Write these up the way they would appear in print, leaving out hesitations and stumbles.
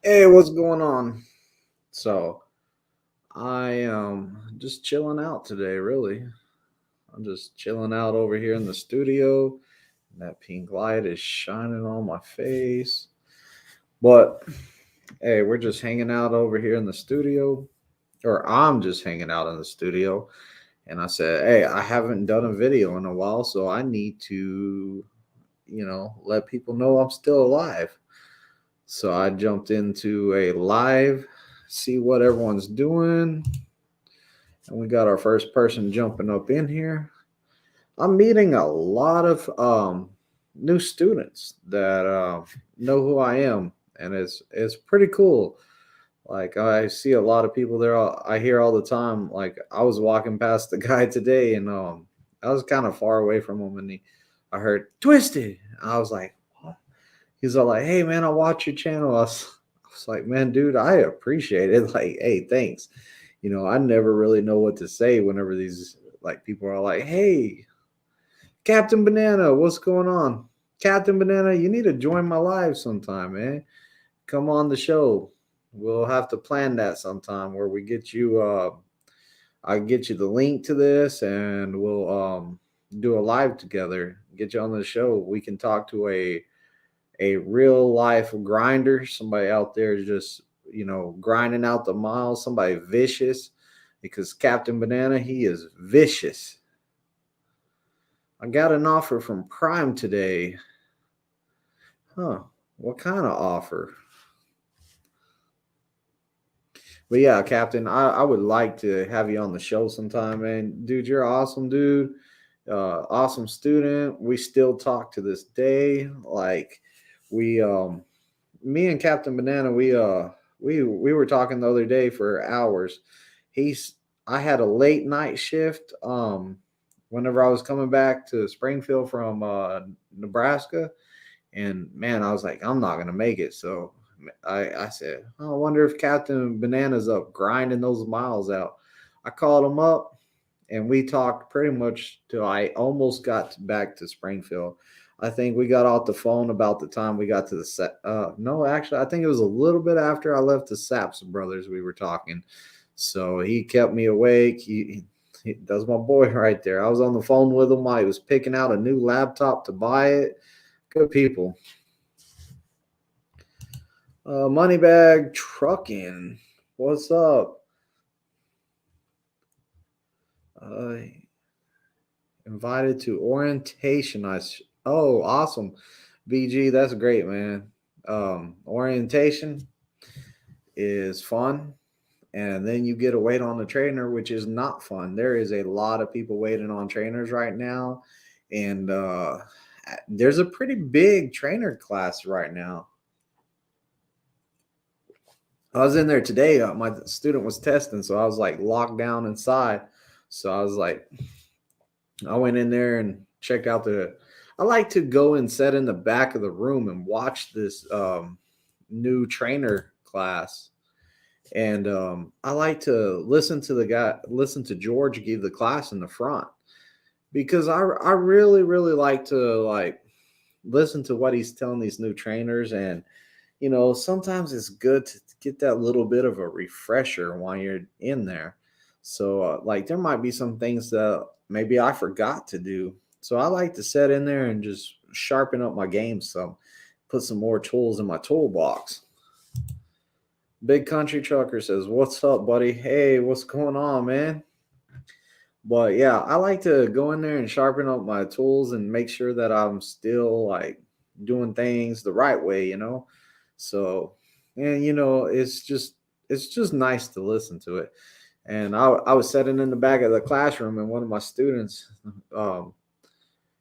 Hey, what's going on? So, I am just chilling out today, really. I'm just chilling out over here in the studio. That pink light is shining on my face. But hey, we're just hanging out over here in the studio, or I'm just hanging out in the studio. And I said, hey, I haven't done a video in a while, so I need to, let people know I'm still alive. So I jumped into a live, see what everyone's doing. And we got our first person jumping up in here. I'm meeting a lot of new students that know who I am, and it's pretty cool. Like I see a lot of people there. I hear all the time. Like I was walking past the guy today, and I was kind of far away from him, and I heard Twisted. I was like, what? He's all like, "Hey man, I watch your channel." I was like, "Man, dude, I appreciate it. Like, hey, thanks." I never really know what to say whenever these like people are like, "Hey, Captain Banana, what's going on? Captain Banana, you need to join my live sometime, man. Come on the show. We'll have to plan that sometime where we get you I get you the link to this and we'll do a live together. Get you on the show. We can talk to a real life grinder, somebody out there just, grinding out the miles, somebody vicious because Captain Banana, he is vicious. I got an offer from Prime today. Huh. What kind of offer? But yeah, Captain, I would like to have you on the show sometime, man. Dude, you're awesome, dude. Awesome student. We still talk to this day. Like we me and Captain Banana, we were talking the other day for hours. He's I had a late night shift whenever I was coming back to Springfield from Nebraska, and man, I was like, I'm not gonna make it. So I said, oh, I wonder if Captain Banana's up grinding those miles out. I called him up and we talked pretty much till I almost got back to Springfield. I think we got off the phone about the time we got to the set. No, actually, I think it was a little bit after I left the Saps brothers. We were talking, so he kept me awake. That's my boy right there. I was on the phone with him while he was picking out a new laptop to buy it. Good people. Moneybag Trucking. What's up? Uh, Invited to orientation. Oh, awesome. BG, that's great, man. Orientation is fun. And then you get to wait on the trainer, which is not fun. There is a lot of people waiting on trainers right now. And there's a pretty big trainer class right now. I was in there today. My student was testing, so I was like locked down inside. So I was like, I went in there and checked out the. I like to go and sit in the back of the room and watch this new trainer class, and I like to listen to George give the class in the front because I really like to like listen to what he's telling these new trainers, and sometimes it's good to get that little bit of a refresher while you're in there. So, like, there might be some things that maybe I forgot to do. So, I like to sit in there and just sharpen up my game some, put some more tools in my toolbox. Big Country Trucker says, "What's up, buddy? Hey, what's going on, man?" But yeah, I like to go in there and sharpen up my tools and make sure that I'm still like doing things the right way. So, and it's just nice to listen to it. And I was sitting in the back of the classroom, and one of my students, um,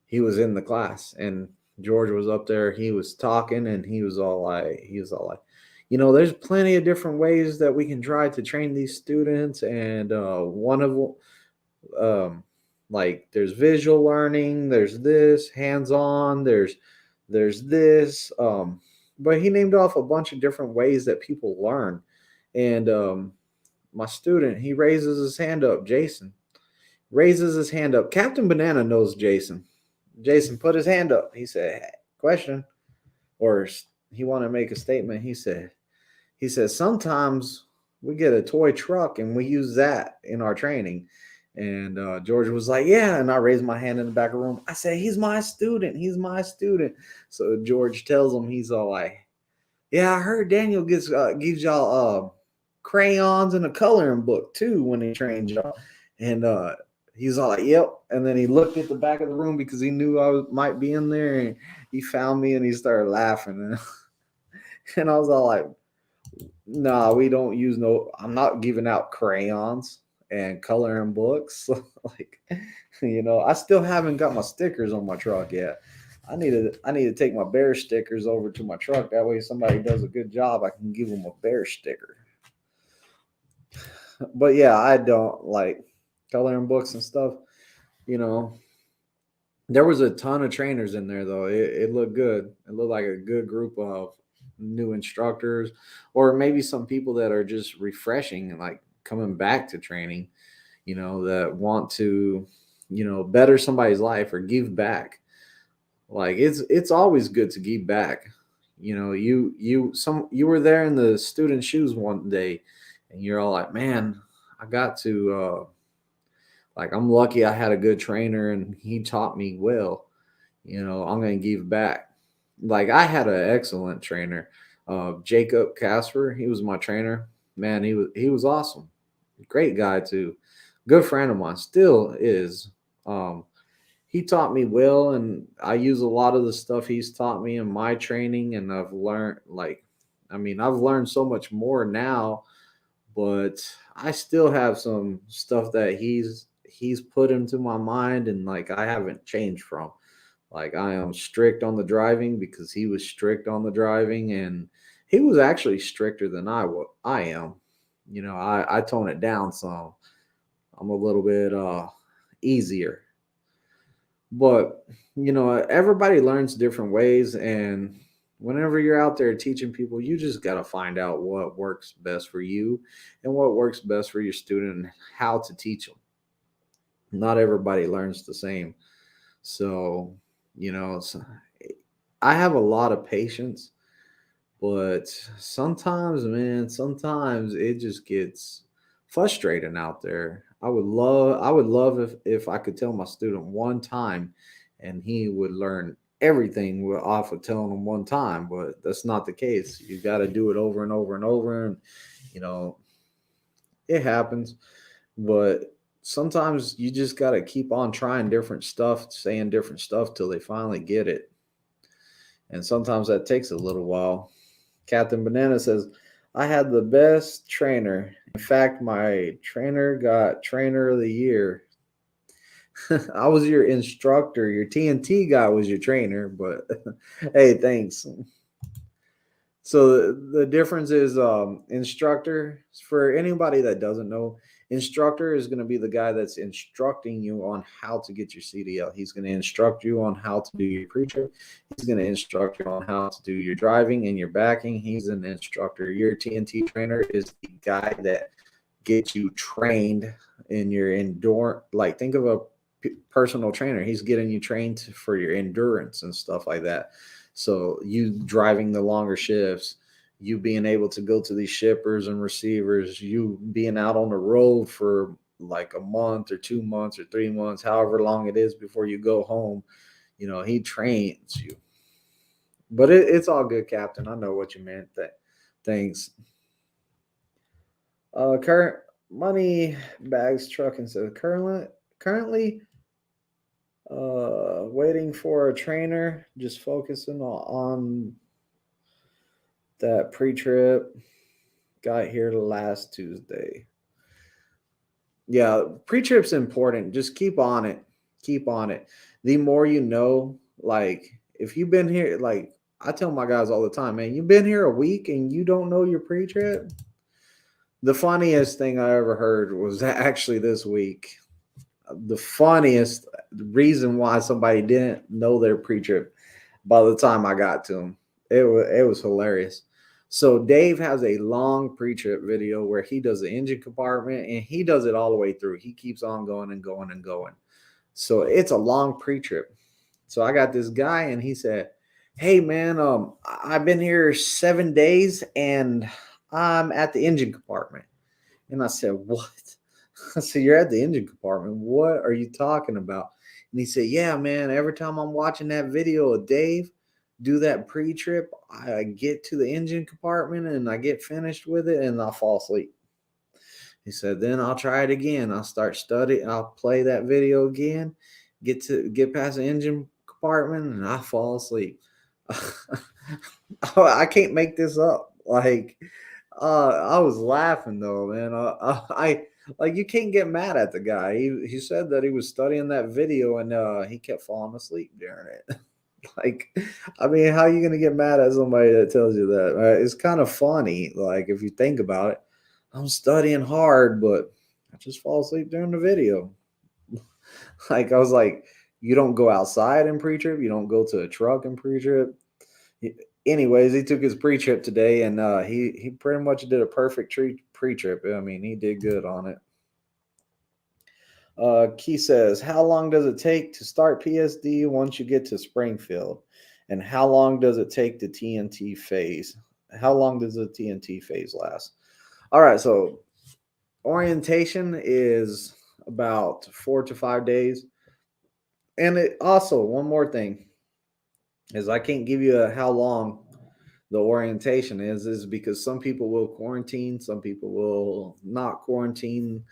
he was in the class, and George was up there. He was talking, and he was all like, there's plenty of different ways that we can try to train these students, and one of them, like, there's visual learning, there's this hands-on, there's this, but he named off a bunch of different ways that people learn, and my student, he raises his hand up. Jason raises his hand up. Captain Banana knows Jason. Jason put his hand up. He said, "Question," or he wanted to make a statement. he says sometimes we get a toy truck and we use that in our training. And George was like, yeah. And I raised my hand in the back of the room. I said, he's my student. He's my student. So George tells him, he's all like, yeah, I heard Daniel gives y'all crayons and a coloring book too when he trains y'all. And he's all like, yep. And then he looked at the back of the room because he knew might be in there. And he found me and he started laughing. And I was all like, nah, we don't use I'm not giving out crayons and coloring books. Like, I still haven't got my stickers on my truck yet. I need to take my bear stickers over to my truck. That way, if somebody does a good job, I can give them a bear sticker. But yeah, I don't like coloring books and stuff. There was a ton of trainers in there though. It looked good. It looked like a good group of new instructors, or maybe some people that are just refreshing and like coming back to training, that want to, better somebody's life or give back. Like it's always good to give back. You were there in the student shoes one day and you're all like, man, I got to like, I'm lucky I had a good trainer and he taught me well. I'm going to give back. Like, I had an excellent trainer, Jacob Casper. He was my trainer. Man, he was awesome. Great guy too. Good friend of mine, still is. He taught me well, and I use a lot of the stuff he's taught me in my training, and I've learned I've learned so much more now, but I still have some stuff that he's put into my mind, and like I haven't changed from. Like, I am strict on the driving because he was strict on the driving, and he was actually stricter than I am. I tone it down some. I'm a little bit easier. But, everybody learns different ways, and whenever you're out there teaching people, you just got to find out what works best for you and what works best for your student and how to teach them. Not everybody learns the same. So, I have a lot of patience, but sometimes, man, sometimes it just gets frustrating out there. I would love if I could tell my student one time and he would learn everything off of telling him one time, but that's not the case. You got to do it over and over and over. And, it happens, but sometimes you just got to keep on trying different stuff, saying different stuff till they finally get it. And sometimes that takes a little while. Captain Banana says, I had the best trainer. In fact, my trainer got trainer of the year. I was your instructor. Your TNT guy was your trainer, but hey, thanks. So the difference is instructor. For anybody that doesn't know, instructor is going to be the guy that's instructing you on how to get your CDL. He's going to instruct you on how to do your pre-trip. He's going to instruct you on how to do your driving and your backing. He's an instructor. Your TNT trainer is the guy that gets you trained in your endurance. Like, think of a personal trainer. He's getting you trained for your endurance and stuff like that. So you driving the longer shifts, you being able to go to these shippers and receivers, you being out on the road for like a month or 2 months or 3 months, however long it is before you go home, he trains you. But it's all good, Captain. I know what you meant. Thanks. Current money bags trucking says currently waiting for a trainer, just focusing on that pre-trip. Got here last Tuesday. Yeah, pre-trip's important. Just keep on it. The more you know, like, if you've been here, like, I tell my guys all the time, man, you've been here a week and you don't know your pre-trip. The funniest thing I ever heard was actually this week. The funniest reason why somebody didn't know their pre-trip by the time I got to them. It was hilarious. So Dave has a long pre-trip video where he does the engine compartment and he does it all the way through. He keeps on going and going and going. So it's a long pre-trip. So I got this guy and he said, hey man, I've been here 7 days and I'm at the engine compartment. And I said, what? I said, you're at the engine compartment. What are you talking about? And he said, yeah, man, every time I'm watching that video of Dave do that pre-trip, I get to the engine compartment and I get finished with it and I'll fall asleep. He said, then I'll try it again. I'll start studying. I'll play that video again, get past the engine compartment, and I fall asleep. I can't make this up. Like, I was laughing though, man. I like you can't get mad at the guy. He said that he was studying that video and he kept falling asleep during it. Like, I mean, how are you gonna get mad at somebody that tells you that? It's kind of funny, like if you think about it. I'm studying hard, but I just fall asleep during the video. Like I was like, you don't go outside in pre-trip, you don't go to a truck in pre-trip. Anyways, he took his pre-trip today, and he pretty much did a perfect pre-trip. I mean, he did good on it. Key says, how long does it take to start PSD once you get to Springfield? And how long does it take the TNT phase? How long does the TNT phase last? All right, so orientation is about 4 to 5 days. And it also, one more thing, is I can't give you how long the orientation is because some people will quarantine, some people will not quarantine.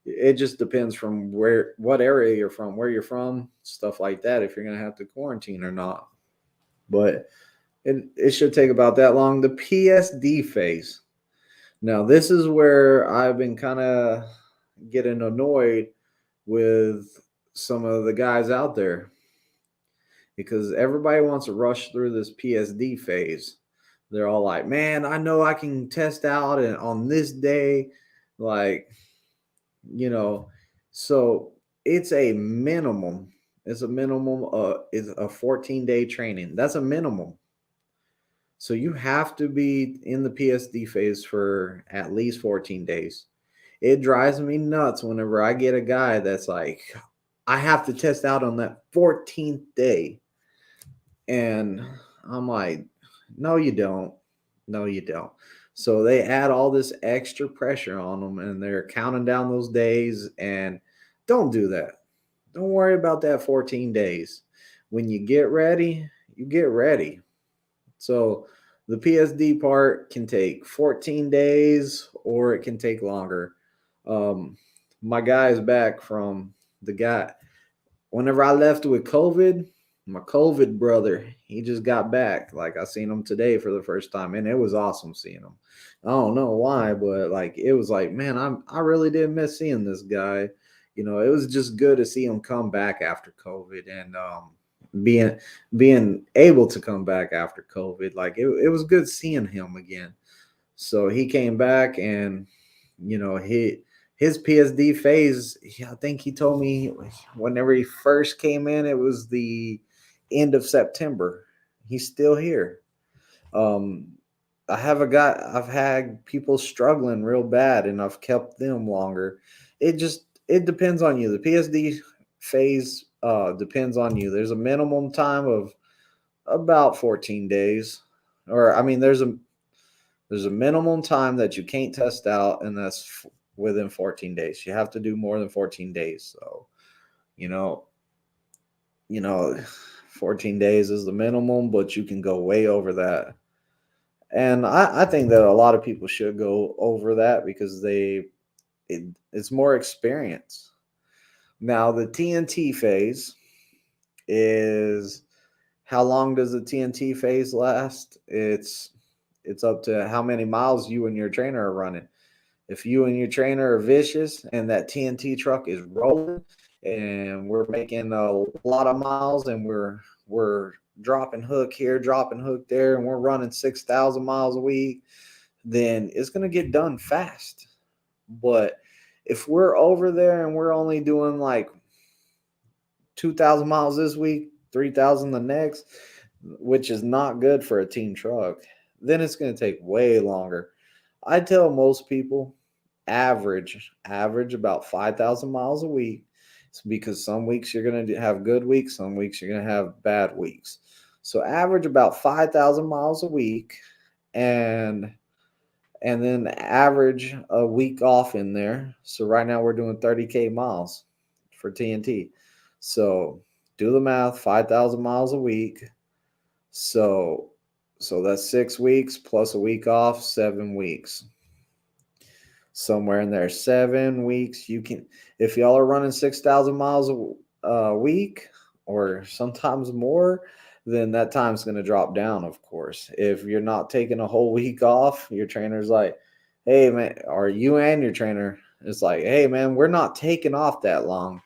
It just depends from what area you're from, where you're from, stuff like that, if you're going to have to quarantine or not. But it should take about that long. The PSD phase. Now, this is where I've been kind of getting annoyed with some of the guys out there because everybody wants to rush through this PSD phase. They're all like, man, I know I can test out and on this day, like, so it's a minimum. It's a minimum. It's a 14-day training. That's a minimum. So you have to be in the PSD phase for at least 14 days. It drives me nuts whenever I get a guy that's like, I have to test out on that 14th day. And I'm like, no, you don't. No, you don't. So they add all this extra pressure on them and they're counting down those days. And don't do that. Don't worry about that 14 days. When you get ready, you get ready. So the PSD part can take 14 days or it can take longer. My guy is back from the guy. Whenever I left with COVID, my COVID brother, he just got back. Like I seen him today for the first time, and it was awesome seeing him. I don't know why, but like it was like, man, I really did miss seeing this guy. It was just good to see him come back after COVID and being able to come back after COVID. Like it was good seeing him again. So he came back and his PSD phase, I think he told me whenever he first came in, it was the end of September. He's still here. I've had people struggling real bad and I've kept them longer. It depends on you. The PSD phase depends on you. There's a minimum time of about 14 days. Or I mean there's a minimum time that you can't test out, and that's within 14 days. You have to do more than 14 days. So, you know, 14 days is the minimum, but you can go way over that. And I think that a lot of people should go over that because it's more experience. Now, the TNT phase is how long does the TNT phase last? It's up to how many miles you and your trainer are running. If you and your trainer are vicious and that TNT truck is rolling and we're making a lot of miles and we're dropping hook here, dropping hook there, and we're running 6,000 miles a week, then it's going to get done fast. But if we're over there and we're only doing like 2,000 miles this week, 3,000 the next, which is not good for a team truck, then it's going to take way longer. I tell most people average about 5,000 miles a week. It's because some weeks you're going to have good weeks, some weeks you're going to have bad weeks. So average about 5,000 miles a week, and and then average a week off in there. So right now we're doing 30K miles for TNT. So do the math, 5,000 miles a week. So that's 6 weeks plus a week off, 7 weeks. Somewhere in there, 7 weeks. You can, if y'all are running 6,000 miles a week or sometimes more, then that time's going to drop down, of course. If you're not taking a whole week off, your trainer's like, hey, man, or you and your trainer is like, hey, man, we're not taking off that long.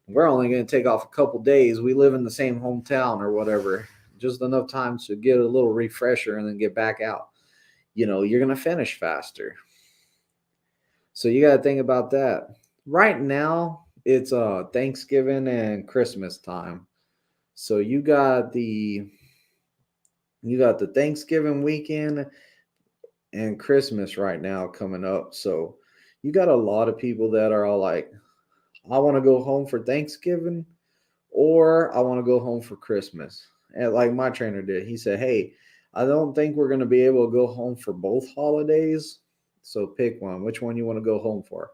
We're only going to take off a couple days. We live in the same hometown or whatever. Just enough time to get a little refresher and then get back out. You're going to finish faster. So you got to think about that. Right now, it's Thanksgiving and Christmas time. So you got the Thanksgiving weekend and Christmas right now coming up. So you got a lot of people that are all like, I want to go home for Thanksgiving or I want to go home for Christmas. And like my trainer did, he said, hey, I don't think we're going to be able to go home for both holidays. So pick one. Which one you want to go home for?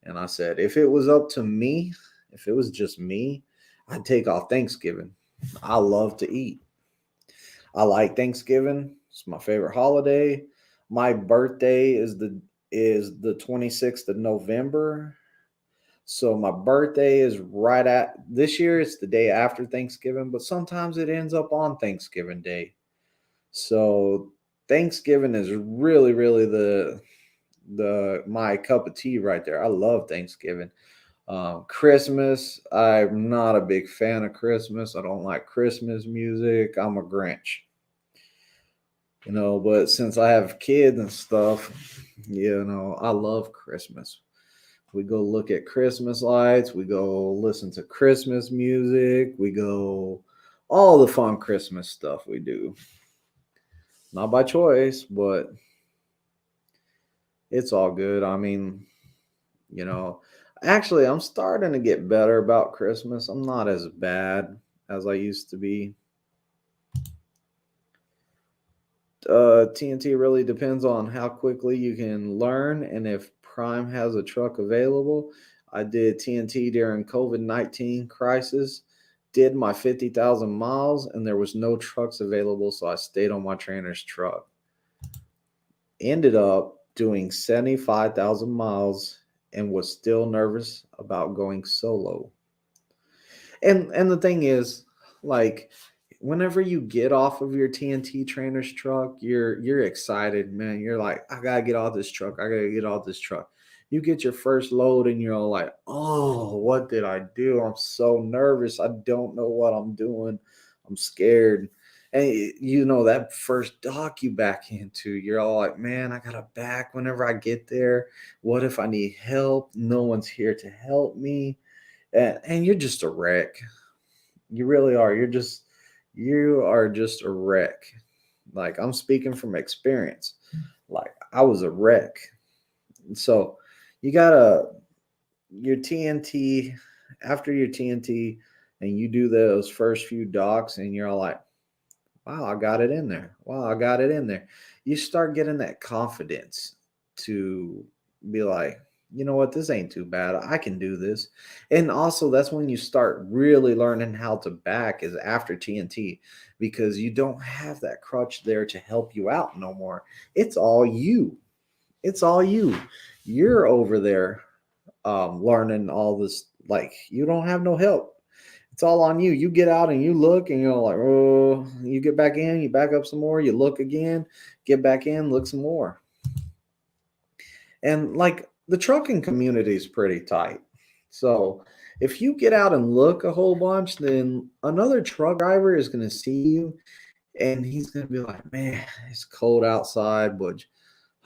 And I said, if it was up to me, if it was just me, I'd take off Thanksgiving. I love to eat. I like Thanksgiving. It's my favorite holiday. My birthday is the 26th of November. So my birthday is right at this year. It's the day after Thanksgiving, but sometimes it ends up on Thanksgiving Day. So Thanksgiving is really, really the my cup of tea right there. I love Thanksgiving. Christmas, I'm not a big fan of Christmas. I don't like Christmas music. I'm a Grinch. But since I have kids and stuff, I love Christmas. We go look at Christmas lights. We go listen to Christmas music. We go all the fun Christmas stuff we do. Not by choice, but it's all good. I mean, actually, I'm starting to get better about Christmas. I'm not as bad as I used to be. TNT really depends on how quickly you can learn and if Prime has a truck available. I did TNT during COVID-19 crisis, did my 50,000 miles, and there was no trucks available, so I stayed on my trainer's truck. Ended up doing 75,000 miles and was still nervous about going solo. And the thing is, like, whenever you get off of your TNT trainer's truck, you're excited, man. You're like, I gotta get off this truck. I gotta get off this truck. You get your first load and you're all like, oh, what did I do? I'm so nervous. I don't know what I'm doing. I'm scared. And that first dock you back into, you're all like, man, I gotta back whenever I get there. What if I need help? No one's here to help me. And you're just a wreck. You really are. You are just a wreck. Like, I'm speaking from experience. Like, I was a wreck. So you gotta your TNT after your TNT, and you do those first few docks, and you're all like, wow, I got it in there. Wow, I got it in there. You start getting that confidence to be like, you know what, this ain't too bad. I can do this. And also, that's when you start really learning how to back, is after TNT, because you don't have that crutch there to help you out no more. It's all you. It's all you. You're over there learning all this. Like, you don't have no help. It's all on you. You get out and you look and you're like, oh, you get back in, you back up some more, you look again, get back in, look some more. And like, the trucking community is pretty tight. So if you get out and look a whole bunch, then another truck driver is going to see you and he's going to be like, man, it's cold outside, but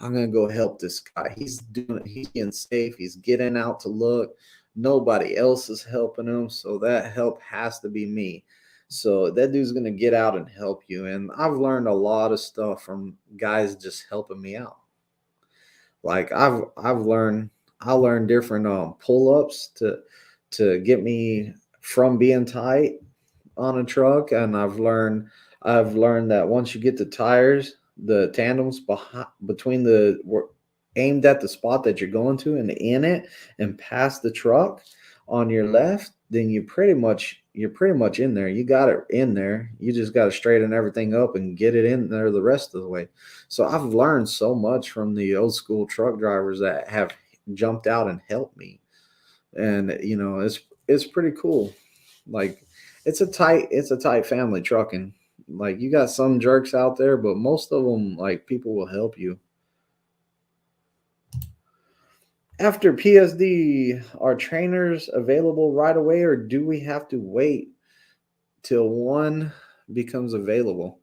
I'm going to go help this guy. He's doing it. He's getting safe. He's getting out to look. Nobody else is helping him. So that help has to be me. So that dude's going to get out and help you. And I've learned a lot of stuff from guys just helping me out. Like, I learned different pull-ups to get me from being tight on a truck. And I've learned that once you get the tires the tandems between the aimed at the spot that you're going to and in it and past the truck on your left, then you're pretty much in there. You got it in there. You just got to straighten everything up and get it in there the rest of the way. So I've learned so much from the old school truck drivers that have jumped out and helped me. And it's pretty cool. Like it's a tight family trucking. Like you got some jerks out there, but most of them, like, people will help you. After PSD, are trainers available right away, or do we have to wait till one becomes available?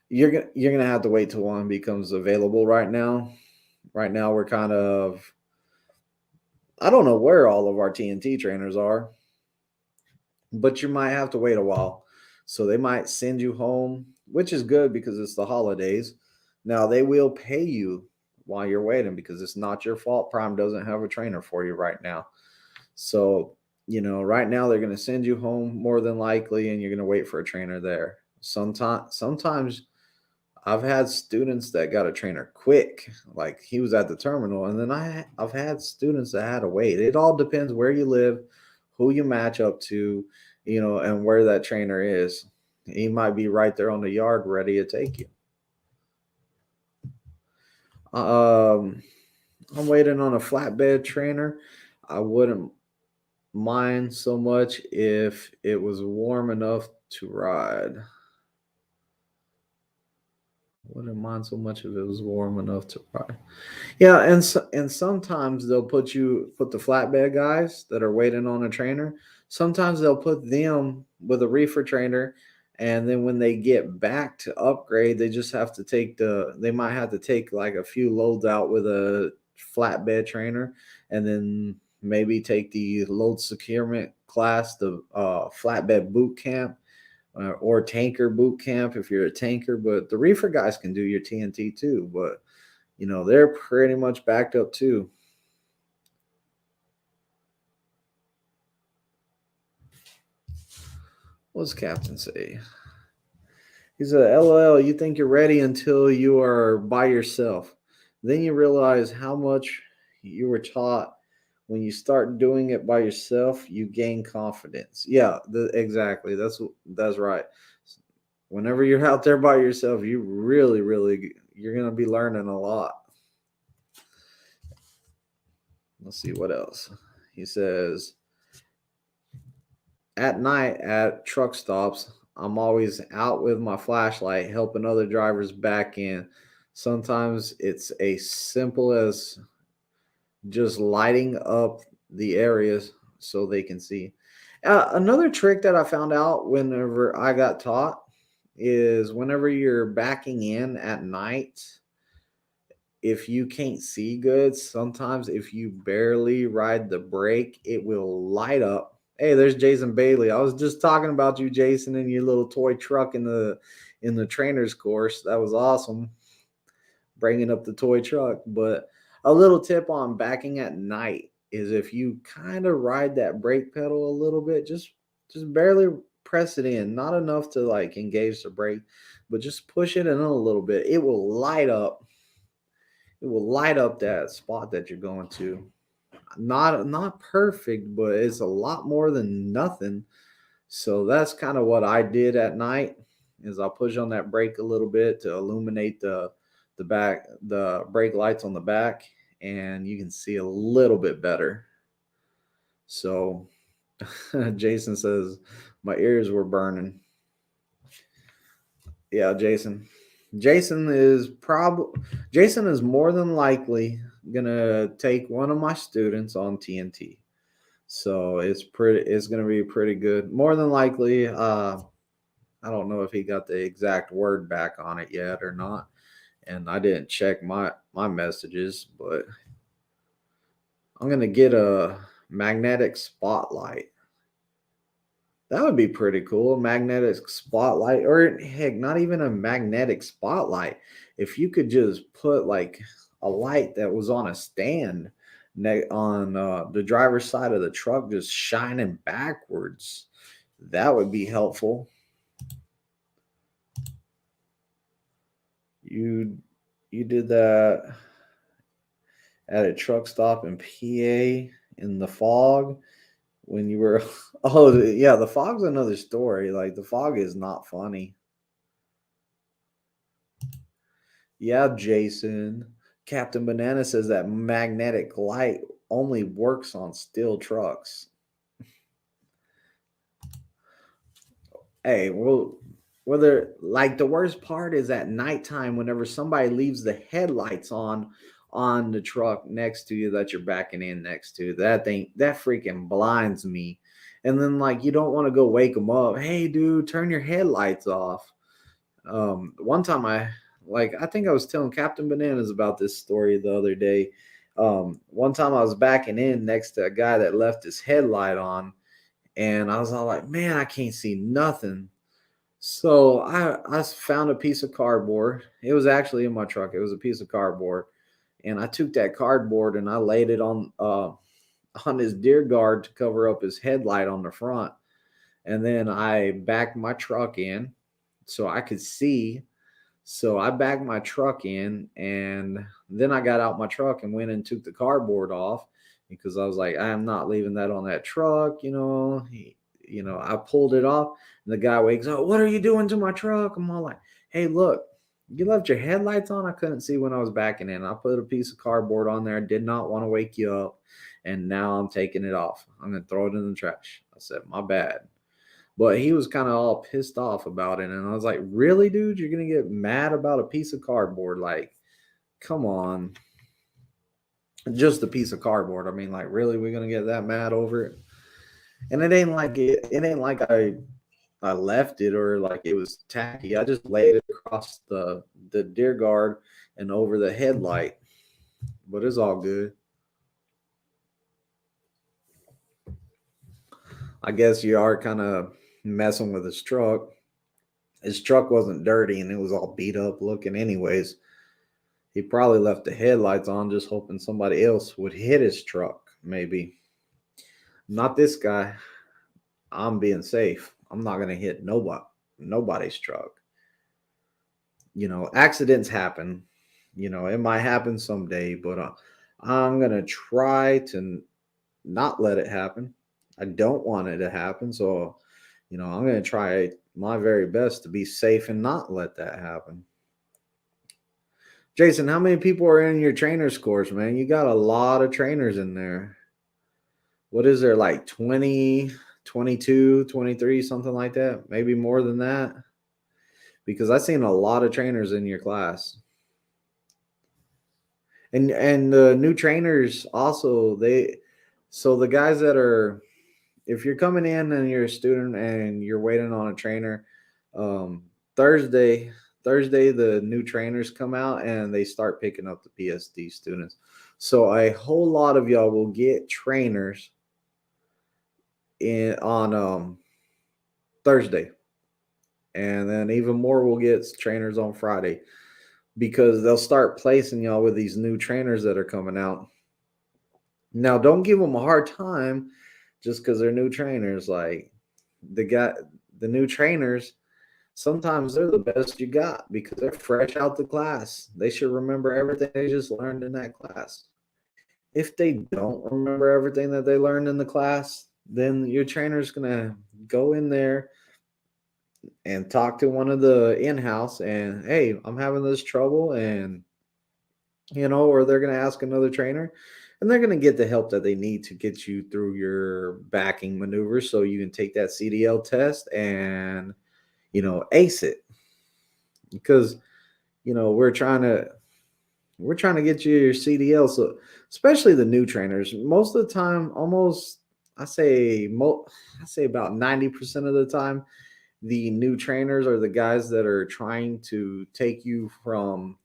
You're gonna have to wait till one becomes available. Right now we're kind of, I don't know where all of our TNT trainers are, but you might have to wait a while. So they might send you home, which is good because it's the holidays. Now they will pay you while you're waiting because it's not your fault. Prime doesn't have a trainer for you right now. So, right now they're going to send you home more than likely, and you're going to wait for a trainer there. Sometimes I've had students that got a trainer quick, like he was at the terminal, and then I've had students that had to wait. It all depends where you live, who you match up to, and where that trainer is. He might be right there on the yard ready to take you. I'm waiting on a flatbed trainer. I wouldn't mind so much if it was warm enough to ride. Wouldn't mind so much if it was warm enough to ride. Yeah, and sometimes they'll put the flatbed guys that are waiting on a trainer. Sometimes they'll put them with a reefer trainer, and then when they get back to upgrade, they just have to they might have to take like a few loads out with a flatbed trainer, and then maybe take the load securement class, the flatbed boot camp, or tanker boot camp if you're a tanker. But the reefer guys can do your TNT too, but they're pretty much backed up too. What's Captain say? He said, LOL, you think you're ready until you are by yourself. Then you realize how much you were taught. When you start doing it by yourself, you gain confidence. Yeah, exactly. That's right. Whenever you're out there by yourself, you really, you're going to be learning a lot. Let's see what else. He says, at night at truck stops, I'm always out with my flashlight helping other drivers back in. Sometimes it's as simple as just lighting up the areas so they can see. Another trick that I found out whenever I got taught is whenever you're backing in at night, if you can't see good, sometimes if you barely ride the brake, it will light up. Hey, there's Jason Bailey. I was just talking about you, Jason, and your little toy truck in the trainer's course. That was awesome, bringing up the toy truck. But a little tip on backing at night is if you kind of ride that brake pedal a little bit, just barely press it in, not enough to like engage the brake, but just push it in a little bit. It will light up. It will light up that spot that you're going to. Not perfect, but it's a lot more than nothing. So that's kind of what I did at night. Is I'll push on that brake a little bit to illuminate the brake lights on the back, and you can see a little bit better. So Jason says my ears were burning. Yeah, Jason is more than likely gonna take one of my students on TNT. So it's gonna be pretty good. More than likely, I don't know if he got the exact word back on it yet or not. And I didn't check my messages, but I'm gonna get a magnetic spotlight. That would be pretty cool. Magnetic spotlight, or heck, not even a magnetic spotlight. If you could just put like a light that was on a stand on the driver's side of the truck, just shining backwards, that would be helpful. you did that at a truck stop in PA in the fog when you were oh yeah, the fog's another story. Like the fog is not funny. Yeah, Jason. Captain Banana says that magnetic light only works on steel trucks. Hey, well, whether like the worst part is at nighttime whenever somebody leaves the headlights on the truck next to you that you're backing in next to. That thing that freaking blinds me. And then like you don't want to go wake them up. Hey, dude, turn your headlights off. One time I think I was telling Captain Bananas about this story the other day. One time I was backing in next to a guy that left his headlight on, and I was all like, man, I can't see nothing. So I found a piece of cardboard. It was actually in my truck. It was a piece of cardboard, and I took that cardboard and I laid it on his deer guard to cover up his headlight on the front, and then I backed my truck in so I could see. So I backed my truck in, and then I got out my truck and went and took the cardboard off because I was like, I am not leaving that on that truck. I pulled it off, and the guy wakes up. What are you doing to my truck? I'm all like, hey, look, you left your headlights on. I couldn't see when I was backing in. I put a piece of cardboard on there. I did not want to wake you up, and now I'm taking it off. I'm gonna throw it in the trash. I said, my bad. But he was kind of all pissed off about it. And I was like, really, dude? You're going to get mad about a piece of cardboard? Like, come on. Just a piece of cardboard. I mean, like, really? We're going to get that mad over it? And it ain't like I left it or like it was tacky. I just laid it across the deer guard and over the headlight. But it's all good. I guess you are kind of messing with his truck. His truck wasn't dirty and it was all beat up looking anyways. He probably left the headlights on just hoping somebody else would hit his truck, maybe. Not this guy. I'm being safe. I'm not going to hit nobody's truck. Accidents happen. It might happen someday, but I'm going to try to not let it happen. I don't want it to happen. So, I'm going to try my very best to be safe and not let that happen. Jason, how many people are in your trainers course, man? You got a lot of trainers in there. What is there, like 20, 22, 23, something like that? Maybe more than that? Because I've seen a lot of trainers in your class. And the new trainers also, so the guys that are, if you're coming in and you're a student and you're waiting on a trainer, Thursday the new trainers come out and they start picking up the PSD students. So a whole lot of y'all will get trainers on Thursday, and then even more will get trainers on Friday because they'll start placing y'all with these new trainers that are coming out. Now, don't give them a hard time just because they're new trainers. Like the new trainers, sometimes they're the best you got because they're fresh out the class. They should remember everything they just learned in that class. If they don't remember everything that they learned in the class, then your trainer's going to go in there and talk to one of the in-house and, hey, I'm having this trouble, and, or they're going to ask another trainer, and they're going to get the help that they need to get you through your backing maneuvers so you can take that CDL test and ace it, because we're trying to get you your CDL. So especially the new trainers, most of the time, almost I say about 90% of the time, the new trainers are the guys that are trying to take you from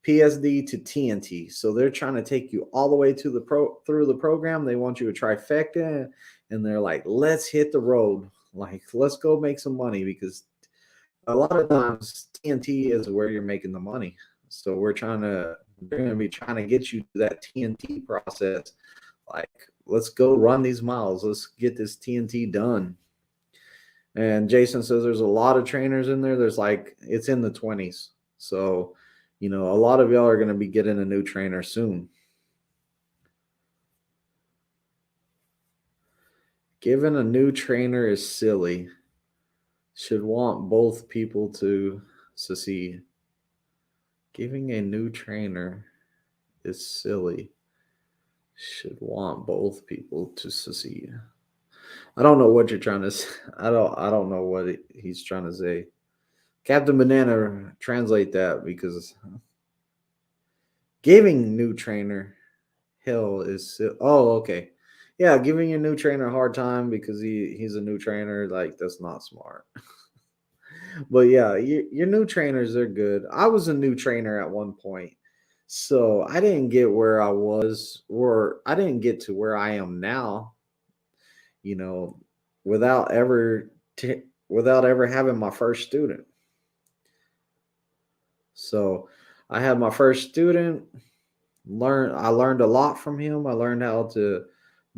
PSD to TNT. So they're trying to take you all the way to through the program. They want you to trifecta, and they're like, let's hit the road. Like, let's go make some money, because a lot of times TNT is where you're making the money. So they're going to be trying to get you to that TNT process. Like, let's go run these miles. Let's get this TNT done. And Jason says there's a lot of trainers in there. There's it's in the 20s. So A lot of y'all are going to be getting a new trainer soon. Giving a new trainer is silly. Should want both people to succeed. Giving a new trainer is silly. Should want both people to succeed. I don't know what you're trying to say. I don't know what he's trying to say. Captain Banana, translate that, because giving new trainer hell is okay. Yeah, giving your new trainer a hard time because he's a new trainer, like, that's not smart. But yeah, your new trainers are good. I was a new trainer at one point, so I didn't get where I was, or I didn't get to where I am now, you know, without ever without ever having my first student. So I had my first student. I learned a lot from him. I learned how to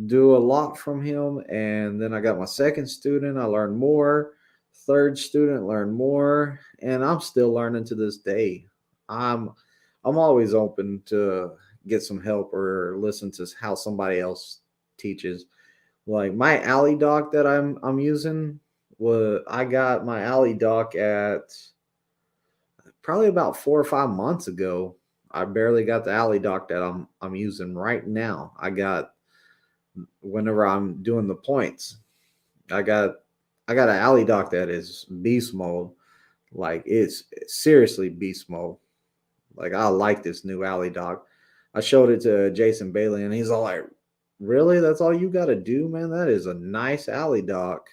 do a lot from him, and then I got my second student. I learned more. Third student, learned more, and I'm still learning to this day. I'm I'm always open to get some help or listen to how somebody else teaches. Like my alley doc that I'm using, I got my alley doc at probably about 4 or 5 months ago. I barely got the alley doc that I'm using right now. I got, whenever I'm doing the points, I got I got an alley doc that is beast mode. Like, it's seriously beast mode. Like, I like this new alley doc. I showed it to Jason Bailey, and he's all like, "Really? That's all you got to do, man? That is a nice alley doc."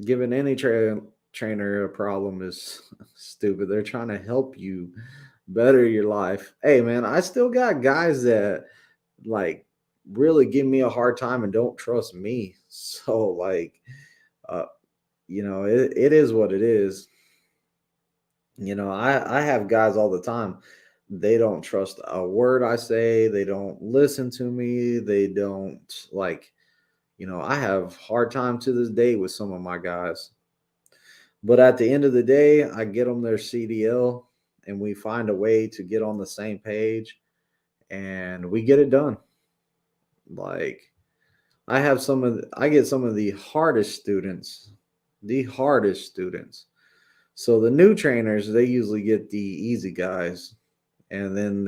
Giving any trainer a problem is stupid. They're trying to help you better your life. Hey, man, I still got guys that, like, really give me a hard time and don't trust me. So, like, uh, it is what it is. I have guys all the time. They don't trust a word I say. They don't listen to me. They don't, like, I have hard time to this day with some of my guys. But at the end of the day, I get them their CDL, and we find a way to get on the same page, and we get it done. Like, I get some of the hardest students. So the new trainers, they usually get the easy guys, and then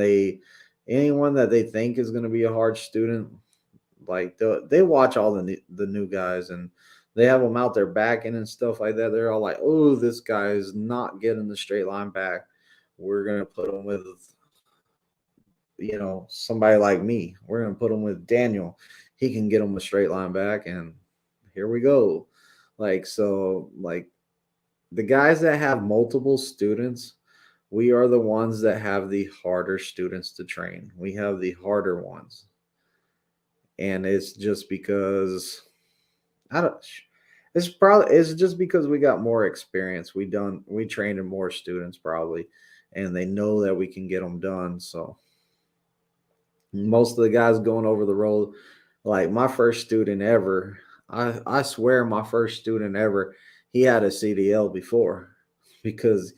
anyone that they think is going to be a hard student, like, they watch all the new guys, and they have them out there backing and stuff like that. They're all like, "Oh, this guy is not getting the straight line back. We're gonna put him with, somebody like me. We're gonna put him with Daniel. He can get him a straight line back." And here we go. Like, so, like, the guys that have multiple students, we are the ones that have the harder students to train. We have the harder ones, and it's just because I don't. It's just because we got more experience. We trained in more students probably, and they know that we can get them done. So most of the guys going over the road, like my first student ever, I swear my first student ever, he had a CDL before, because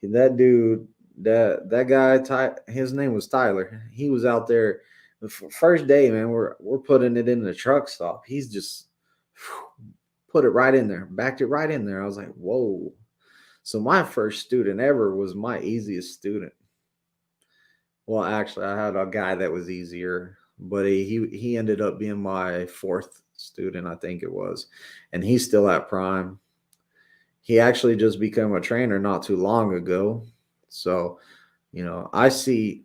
that dude, that guy, his name was Tyler. He was out there the first day, man. We're putting it in the truck stop. He's just put it right in there, backed it right in there. I was like, whoa. So my first student ever was my easiest student. Well, actually, I had a guy that was easier, but he ended up being my fourth student, I think it was, and he's still at Prime. He actually just became a trainer not too long ago. So, I see,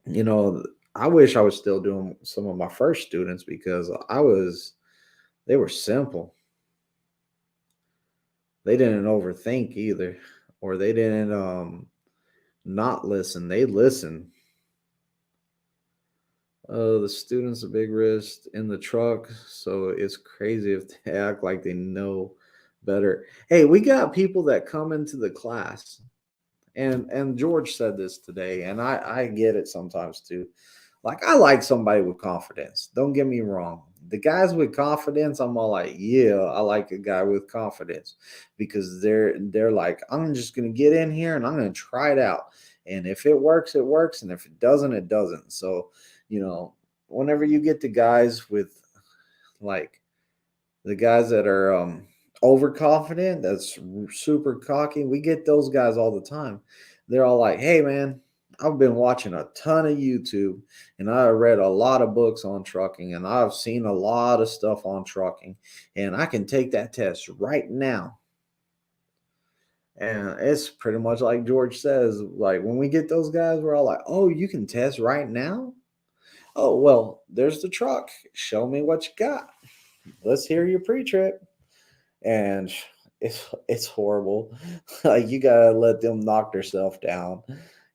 you know, I wish I was still doing some of my first students, because they were simple. They didn't overthink either, or they didn't not listen. They listen. The students a big wrist in the truck, so it's crazy if they act like they know better. Hey, we got people that come into the class, and George said this today, and I get it sometimes too. Like, I like somebody with confidence. Don't get me wrong. The guys with confidence, I'm all like, yeah, I like a guy with confidence because they're like, I'm just gonna get in here and I'm gonna try it out. And if it works, it works. And if it doesn't, it doesn't. So, whenever you get the guys with like the guys that are overconfident, that's super cocky, we get those guys all the time. They're all like, hey man, I've been watching a ton of YouTube and I read a lot of books on trucking and I've seen a lot of stuff on trucking and I can take that test right now. And it's pretty much like George says, like when we get those guys, we're all like, oh, you can test right now? Oh, well, there's the truck. Show me what you got. Let's hear your pre-trip. And it's horrible. Like you gotta let them knock themselves down.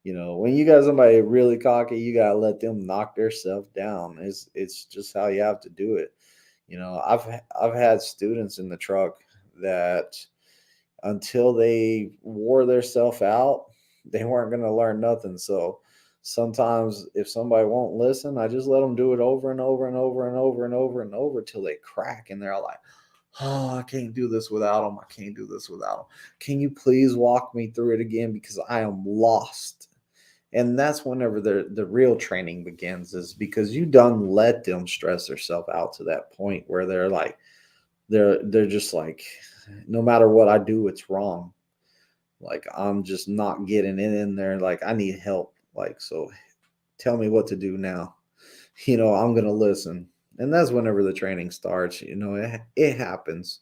When you got somebody really cocky, you gotta let them knock themselves down. It's just how you have to do it. I've had students in the truck that until they wore theirself out, they weren't gonna learn nothing. So sometimes if somebody won't listen, I just let them do it over and over and over and over and over and over till they crack and they're all like, oh, I can't do this without them. I can't do this without them. Can you please walk me through it again because I am lost? And that's whenever the real training begins, is because you done let them stress themselves out to that point where they're like, they're just like, no matter what I do, it's wrong. Like I'm just not getting it in there. Like I need help. Like, so tell me what to do now. I'm gonna listen. And that's whenever the training starts. It happens.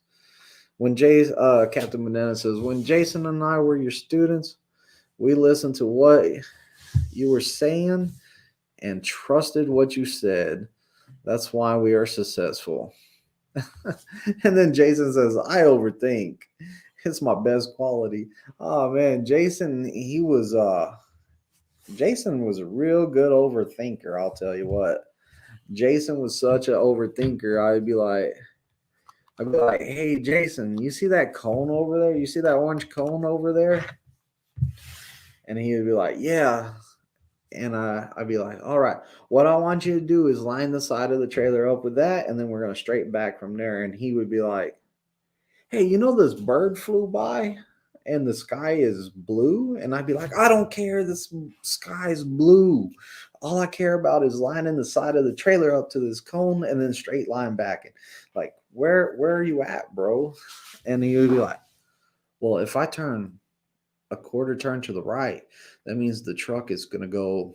When Captain Banana says, when Jason and I were your students, we listened to what you were saying and trusted what you said. That's why we are successful. And then Jason says, I overthink. It's my best quality. Oh man, Jason was a real good overthinker, I'll tell you what. Jason was such an overthinker. I'd be like, hey Jason, you see that cone over there? You see that orange cone over there? And he would be like, yeah. And I'd be like, all right, what I want you to do is line the side of the trailer up with that, and then we're gonna straight back from there. And he would be like, hey, this bird flew by and the sky is blue? And I'd be like, I don't care, this sky is blue. All I care about is lining the side of the trailer up to this cone and then straight line back. Like, where are you at, bro? And he would be like, well, if I turn a quarter turn to the right, that means the truck is going to go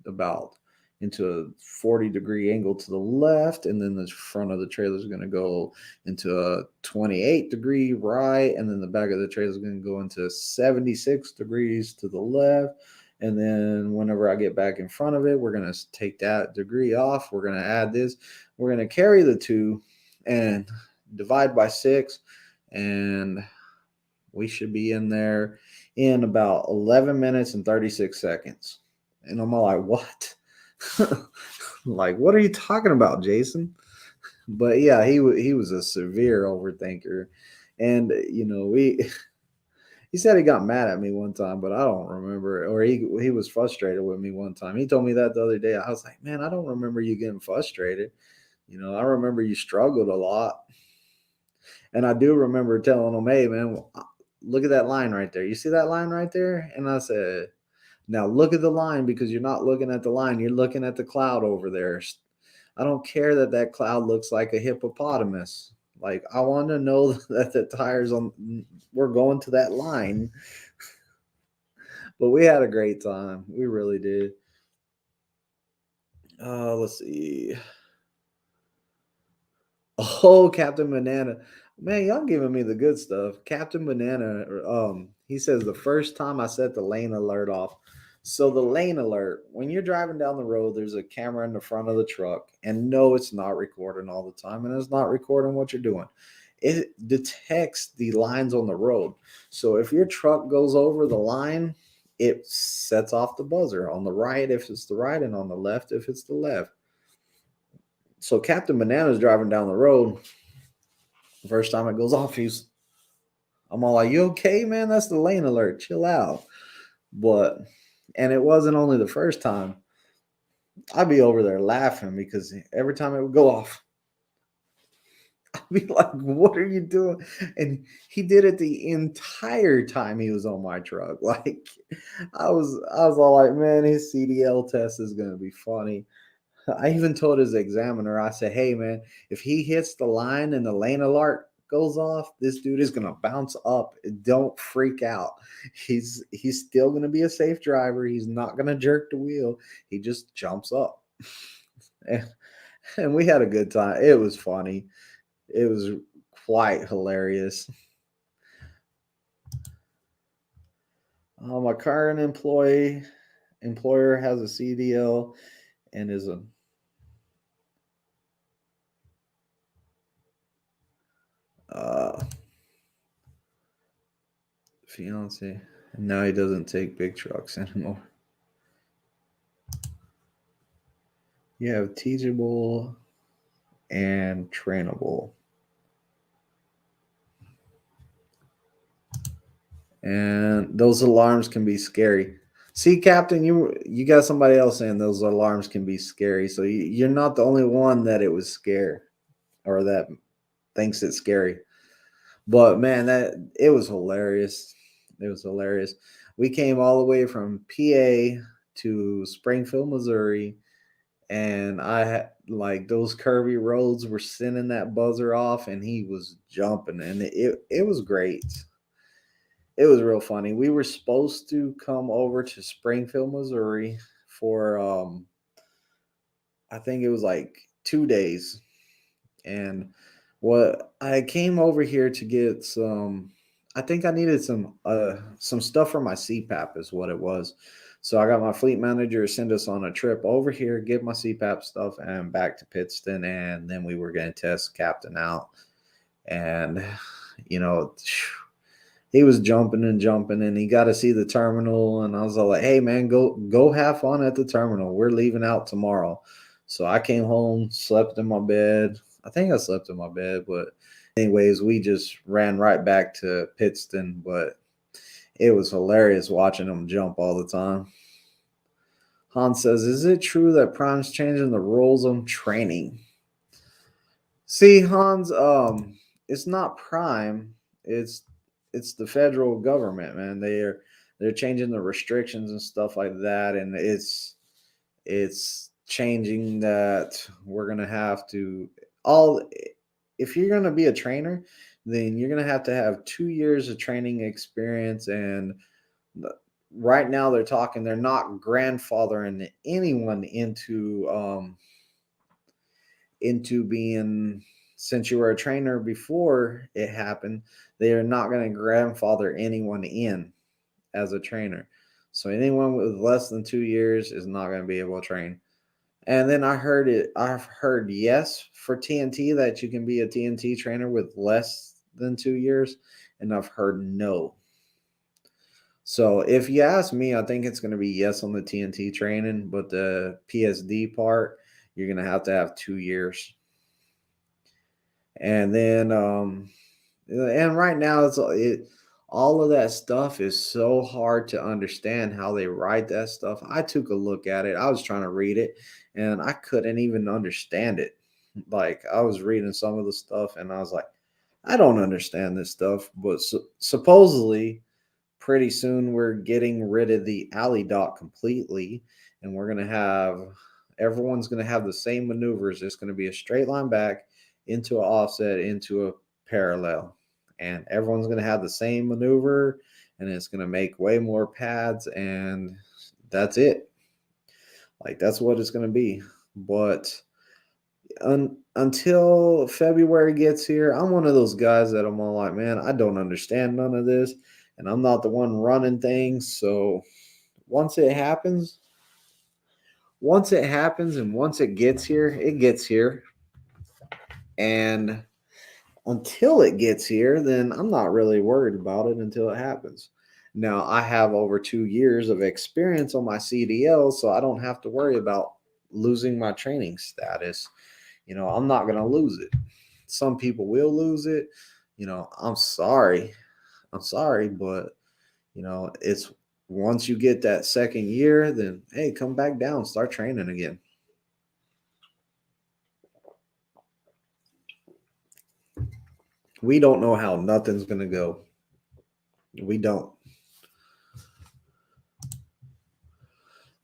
about into a 40-degree angle to the left, and then the front of the trailer is going to go into a 28-degree right, and then the back of the trailer is going to go into 76 degrees to the left. And then whenever I get back in front of it, we're going to take that degree off. We're going to add this. We're going to carry the 2 and divide by 6, and we should be in there in about 11 minutes and 36 seconds. And I'm all like, what? Like, what are you talking about, Jason? But yeah, he was a severe overthinker. And, he said he got mad at me one time, but I don't remember. Or he was frustrated with me one time. He told me that the other day. I was like, man, I don't remember you getting frustrated. I remember you struggled a lot. And I do remember telling him, hey, man, look at that line right there. You see that line right there? And I said, now look at the line, because you're not looking at the line. You're looking at the cloud over there. I don't care that cloud looks like a hippopotamus. Like, I want to know that the tires we're going to that line. But we had a great time. We really did. Let's see. Oh, Captain Banana. Man, y'all giving me the good stuff. Captain Banana, he says the first time I set the lane alert off. So the lane alert, when you're driving down the road, there's a camera in the front of the truck. And no, it's not recording all the time. And it's not recording what you're doing. It detects the lines on the road. So if your truck goes over the line, it sets off the buzzer on the right if it's the right, and on the left if it's the left. So Captain Banana's driving down the road. The first time it goes off, I'm all like, you okay, man? That's the lane alert. Chill out. And it wasn't only the first time. I'd be over there laughing because every time it would go off, I'd be like, what are you doing? And he did it the entire time he was on my truck. Like I was all like, man, his CDL test is gonna be funny. I even told his examiner, I said, hey man, if he hits the line and the lane alert goes off, this dude is gonna bounce up. Don't freak out. He's still gonna be a safe driver. He's not gonna jerk the wheel. He just jumps up. And, and we had a good time. It was funny. It was quite hilarious. My current employer has a CDL and is a uh, fiance, and now he doesn't take big trucks anymore. You have teachable and trainable, and those alarms can be scary. See, Captain, you got somebody else saying those alarms can be scary, so you're not the only one that it was scare or that thinks it's scary. But man, that it was hilarious. It was hilarious. We came all the way from PA to Springfield, Missouri, and I had like those curvy roads were sending that buzzer off, and he was jumping, and it was great. It was real funny. We were supposed to come over to Springfield, Missouri for I think it was like 2 days, and what I came over here to get some. I think I needed some stuff for my CPAP is what it was. So I got my fleet manager to send us on a trip over here, get my CPAP stuff, and back to Pittston, and then we were going to test Captain out. And you know, he was jumping and jumping, and he got to see the terminal. And I was all like, "Hey man, go have fun at the terminal. We're leaving out tomorrow." So I came home, slept in my bed. I think I slept in my bed, but anyways, we just ran right back to Pittston. But it was hilarious watching him jump all the time. Hans says, "Is it true that Prime's changing the rules on training?" See, Hans, it's not Prime. It's it's the federal government, man. They're changing the restrictions and stuff like that, and it's changing that we're gonna have to all if you're gonna be a trainer, then you're gonna have to have 2 years of training experience. And right now they're not grandfathering anyone into being, since you were a trainer before it happened, they are not going to grandfather anyone in as a trainer. So anyone with less than 2 years is not going to be able to train. And then I've heard yes for TNT that you can be a TNT trainer with less than 2 years, and I've heard no. So if you ask me, I think it's going to be yes on the TNT training, but the PSD part, you're going to have 2 years. And then and right now all of that stuff is so hard to understand how they write that stuff. I took a look at it. I was trying to read it and I couldn't even understand it. Like I was reading some of the stuff and I was like, I don't understand this stuff. But supposedly pretty soon we're getting rid of the alley dot completely, and we're going to have everyone's going to have the same maneuvers. It's going to be a straight line back into an offset into a parallel, and everyone's going to have the same maneuver, and it's going to make way more pads, and that's it. Like that's what it's going to be. But until February gets here, I'm one of those guys that I'm all like, man, I don't understand none of this, and I'm not the one running things. So once it happens, and once it gets here. And until it gets here, then I'm not really worried about it until it happens. Now, I have over 2 years of experience on my CDL, so I don't have to worry about losing my training status. I'm not going to lose it. Some people will lose it. I'm sorry. But, it's once you get that second year, then hey, come back down, start training again. We don't know how nothing's going to go. We don't.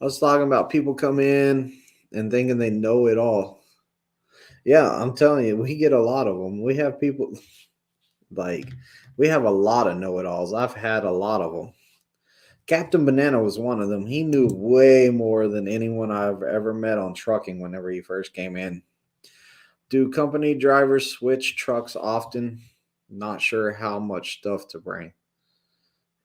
I was talking about people come in and thinking they know it all. Yeah, I'm telling you, we get a lot of them. We have people like, we have a lot of know it alls. I've had a lot of them. Captain Banana was one of them. He knew way more than anyone I've ever met on trucking whenever he first came in. Do company drivers switch trucks often? Not sure how much stuff to bring.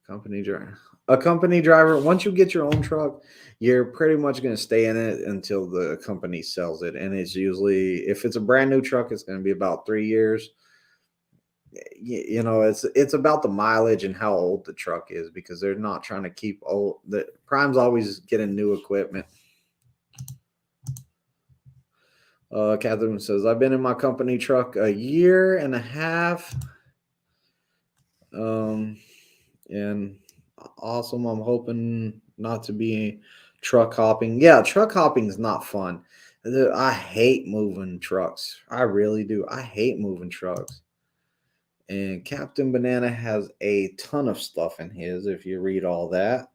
Company driver. A company driver, once you get your own truck, you're pretty much going to stay in it until the company sells it. And it's usually, if it's a brand new truck, it's going to be about 3 years. You know, it's about the mileage and how old the truck is, because they're not trying to keep old. The Prime's always getting new equipment. Catherine says, I've been in my company truck a year and a half. And awesome. I'm hoping not to be truck hopping. Yeah, truck hopping is not fun. I hate moving trucks. I really do. I hate moving trucks. And Captain Banana has a ton of stuff in his, if you read all that.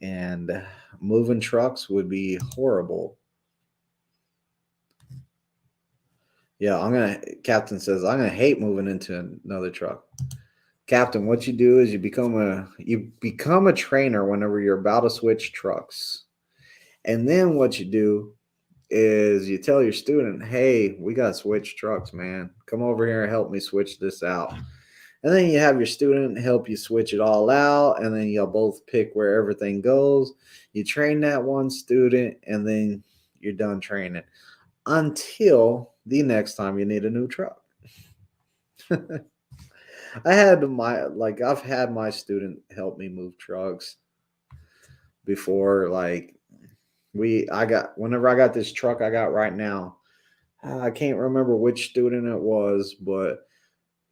And moving trucks would be horrible. Yeah, Captain says, I'm gonna hate moving into another truck. Captain, what you do is you become a trainer whenever you're about to switch trucks. And then what you do is you tell your student, hey, we got to switch trucks, man. Come over here and help me switch this out. And then you have your student help you switch it all out. And then you'll both pick where everything goes. You train that one student, and then you're done training until the next time you need a new truck. I've had my student help me move trucks before. Like, whenever I got this truck I got right now, I can't remember which student it was, but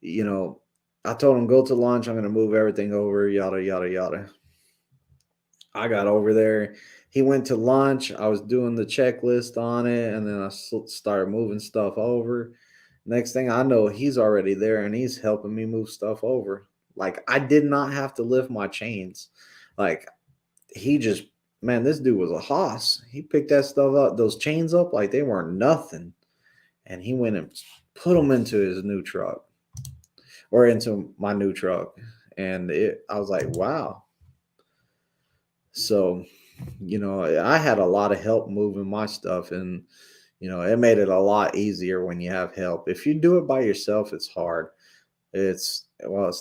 you know, I told him, go to lunch, I'm going to move everything over, yada yada yada. I got over there, he went to lunch, I was doing the checklist on it, and then I started moving stuff over. Next thing I know, he's already there and he's helping me move stuff over. Like, I did not have to lift my chains. Like, he just, man, this dude was a hoss. He picked that stuff up, those chains up, like they weren't nothing. And he went and put them into his new truck, or into my new truck. And I was like, wow. So, you know, I had a lot of help moving my stuff, and you know, it made it a lot easier when you have help. If you do it by yourself, it's hard. It's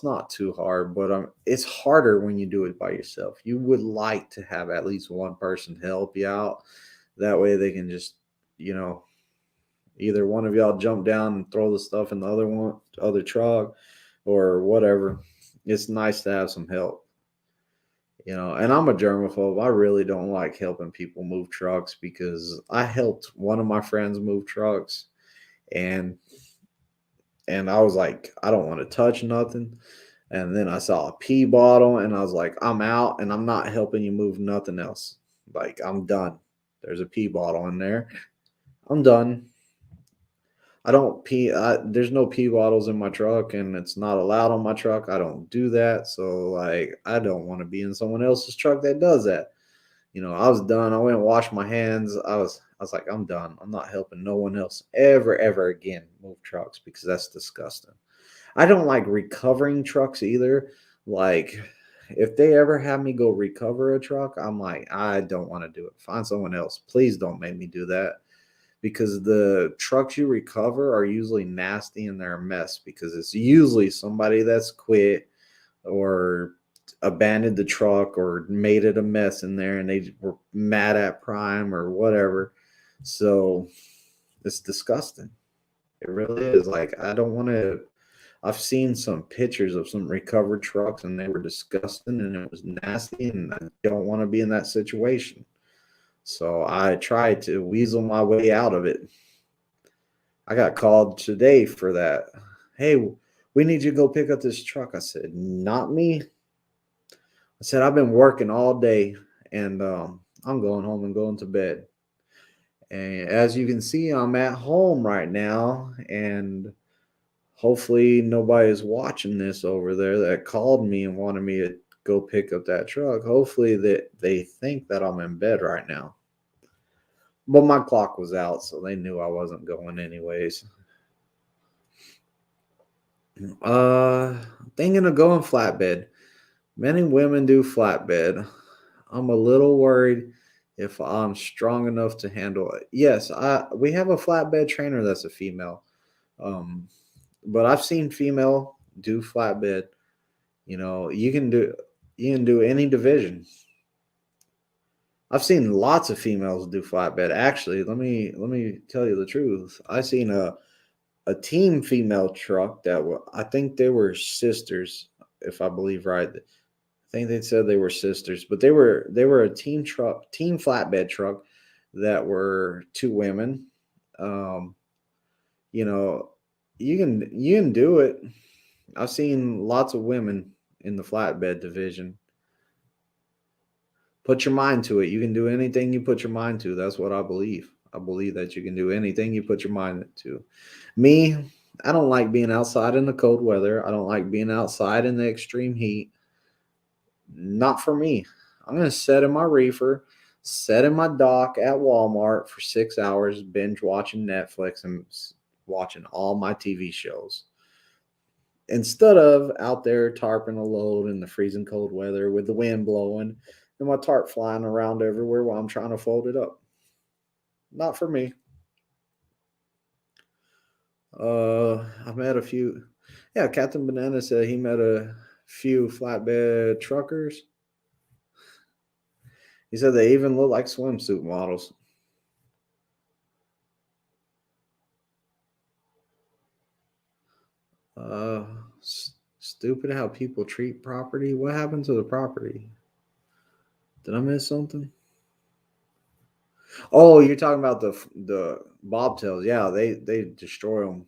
not too hard, but it's harder when you do it by yourself. You would like to have at least one person help you out. That way they can just, you know, either one of y'all jump down and throw the stuff in the other truck, or whatever. It's nice to have some help. You know, and I'm a germaphobe. I really don't like helping people move trucks, because I helped one of my friends move trucks, and I was like, I don't want to touch nothing. And then I saw a pee bottle and I was like, I'm out, and I'm not helping you move nothing else. Like, I'm done. There's a pee bottle in there. I'm done. I don't pee. There's no pee bottles in my truck, and it's not allowed on my truck. I don't do that. So, like, I don't want to be in someone else's truck that does that. You know, I was done. I went and washed my hands. I was like, I'm done. I'm not helping no one else ever again move trucks, because that's disgusting. I don't like recovering trucks either. Like, if they ever have me go recover a truck, I'm like, I don't want to do it. Find someone else. Please don't make me do that, because the trucks you recover are usually nasty and they're a mess, because it's usually somebody that's quit or abandoned the truck or made it a mess in there, and they were mad at Prime or whatever. So it's disgusting. It really is. Like, I don't want to. I've seen some pictures of some recovered trucks, and they were disgusting and it was nasty, and I don't want to be in that situation. So I tried to weasel my way out of it. I got called today for that. Hey, we need you to go pick up this truck. I said, not me. I said, I've been working all day, and I'm going home and going to bed. And as you can see, I'm at home right now, and Hopefully nobody's watching this over there that called me and wanted me to go pick up that truck. Hopefully that they think that I'm in bed right now. But my clock was out, so they knew I wasn't going anyways. Thinking of going flatbed. Many women do flatbed. I'm a little worried if I'm strong enough to handle it. Yes, we have a flatbed trainer that's a female. Um, but I've seen female do flatbed. You know, you can do any division. I've seen lots of females do flatbed. Actually, let me tell you the truth. I seen a team female truck that I think they were sisters, if I believe right. I think they said they were sisters, but they were a team flatbed truck that were two women. Um, you know, you can do it. I've seen lots of women in the flatbed division. Put your mind to it. You can do anything you put your mind to. That's what I believe. I believe that you can do anything you put your mind to. Me, I don't like being outside in the cold weather. I don't like being outside in the extreme heat. Not for me. I'm going to sit in my reefer, sit in my dock at Walmart for 6 hours, binge watching Netflix and watching all my TV shows. Instead of out there tarping a load in the freezing cold weather with the wind blowing and my tarp flying around everywhere while I'm trying to fold it up. Not for me. I met a few. Yeah, Captain Banana said he met a few flatbed truckers. He said they even look like swimsuit models. Uh, Stupid how people treat property. What happened to the property? Did I miss something? Oh, you're talking about the bobtails. Yeah, they destroy them.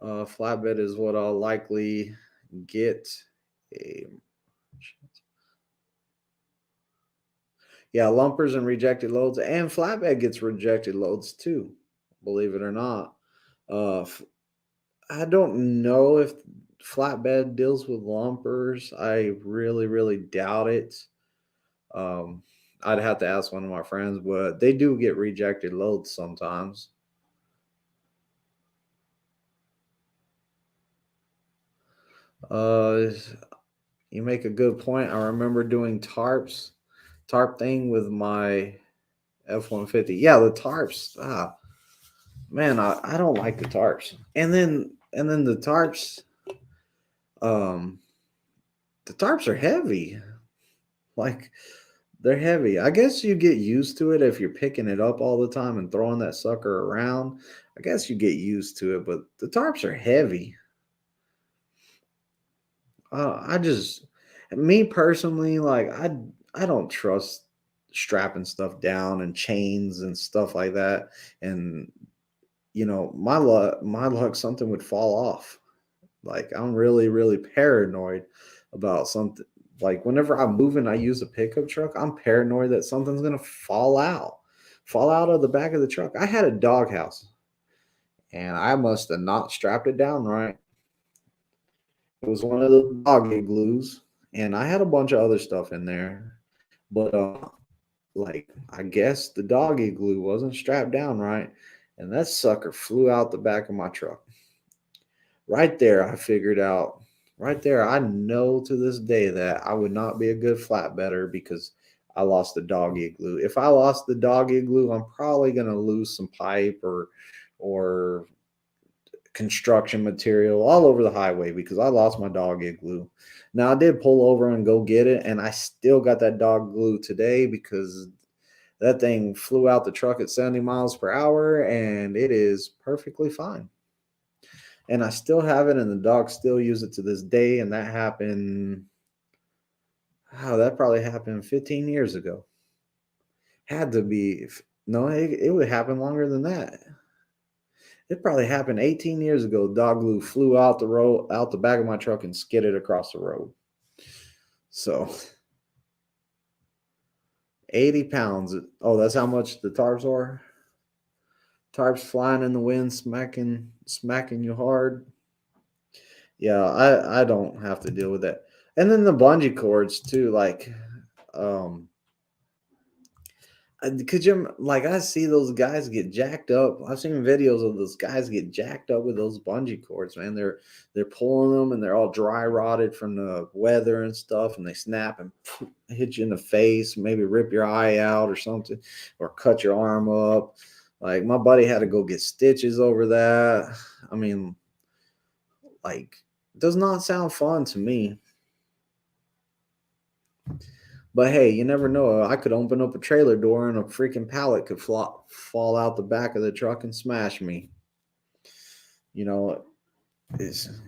Flatbed is what I'll likely get. A Yeah, lumpers and rejected loads, and flatbed gets rejected loads too. Believe it or not. Uh, I don't know if flatbed deals with lumpers. I really, really doubt it. Um, I'd have to ask one of my friends, but they do get rejected loads sometimes. Uh, you make a good point. I remember doing tarp thing with my F-150. Yeah, the tarps. Man, I don't like the tarps. And then um, the tarps are heavy. Like they're heavy. I guess you get used to it if you're picking it up all the time and throwing that sucker around. I guess you get used to it, but the tarps are heavy. I just, me personally, like I don't trust strapping stuff down and chains and stuff like that. And my luck, something would fall off. Like I'm really, really paranoid about something. Like whenever I'm moving, I use a pickup truck. I'm paranoid that something's gonna fall out of the back of the truck. I had a doghouse, and I must have not strapped it down right. It was one of the dog igloos, and I had a bunch of other stuff in there, but like I guess the dog igloo wasn't strapped down right, and that sucker flew out the back of my truck. Right there, I figured out. Right there, I know to this day that I would not be a good flatbedder because I lost the dog igloo. If I lost the dog igloo, I'm probably gonna lose some pipe or construction material all over the highway because I lost my dog igloo. Now I did pull over and go get it, and I still got that dog glue today because that thing flew out the truck at 70 miles per hour, and it is perfectly fine. And I still have it, and the dogs still use it to this day. And that happened. Wow, that probably happened 15 years ago. Had to be. No, it would happen longer than that. It probably happened 18 years ago. Dog glue flew out the road, out the back of my truck, and skidded across the road. So 80 pounds. Oh, that's how much the tarps are. Tarps flying in the wind, smacking you hard. Yeah, I don't have to deal with that. And then the bungee cords too, like um could you like I see those guys get jacked up. I've seen videos of those guys get jacked up with those bungee cords, man. They're pulling them and they're all dry rotted from the weather and stuff, and they snap and hit you in the face, maybe rip your eye out or something, or cut your arm up. Like my buddy had to go get stitches over that. I mean, like, does not sound fun to me. But hey, you never know. I could open up a trailer door and a freaking pallet could fall out the back of the truck and smash me. You know,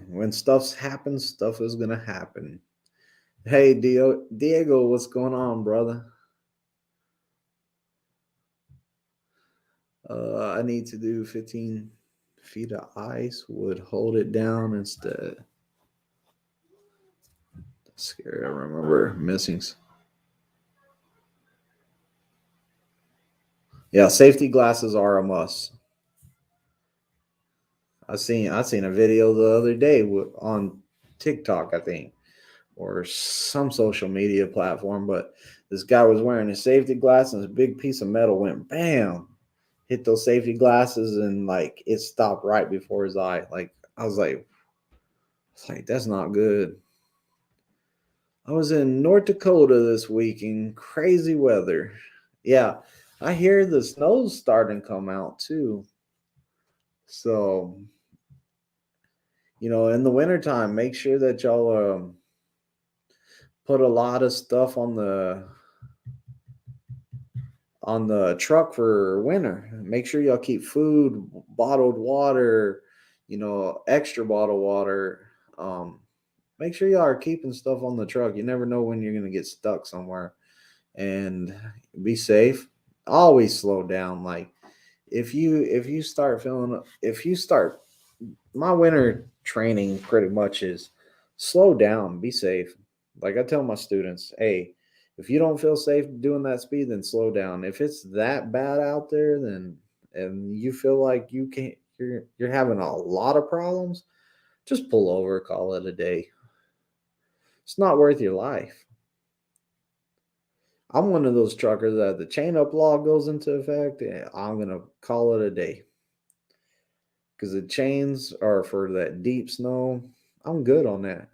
when stuff happens, stuff is going to happen. Hey, Diego, what's going on, brother? I need to do 15 feet of ice. Would hold it down instead. That's scary. I remember missing. Yeah, safety glasses are a must. I seen a video the other day on TikTok, I think, or some social media platform, but this guy was wearing his safety glasses and a big piece of metal went bam, hit those safety glasses, and like it stopped right before his eye. Like I was like that's not good. I was in North Dakota this week in crazy weather. Yeah, I hear the snow's starting to come out too. So, in the wintertime, make sure that y'all put a lot of stuff on the truck for winter. Make sure y'all keep food, bottled water, extra bottled water. Make sure y'all are keeping stuff on the truck. You never know when you're gonna get stuck somewhere. And be safe. Always slow down. Like if you start my winter training pretty much is slow down, be safe. Like I tell my students, hey, if you don't feel safe doing that speed, then slow down. If it's that bad out there, then and you feel like you can't you're having a lot of problems, just pull over, call it a day. It's not worth your life. I'm one of those truckers that the chain up law goes into effect, and I'm gonna call it a day. Because the chains are for that deep snow. I'm good on that.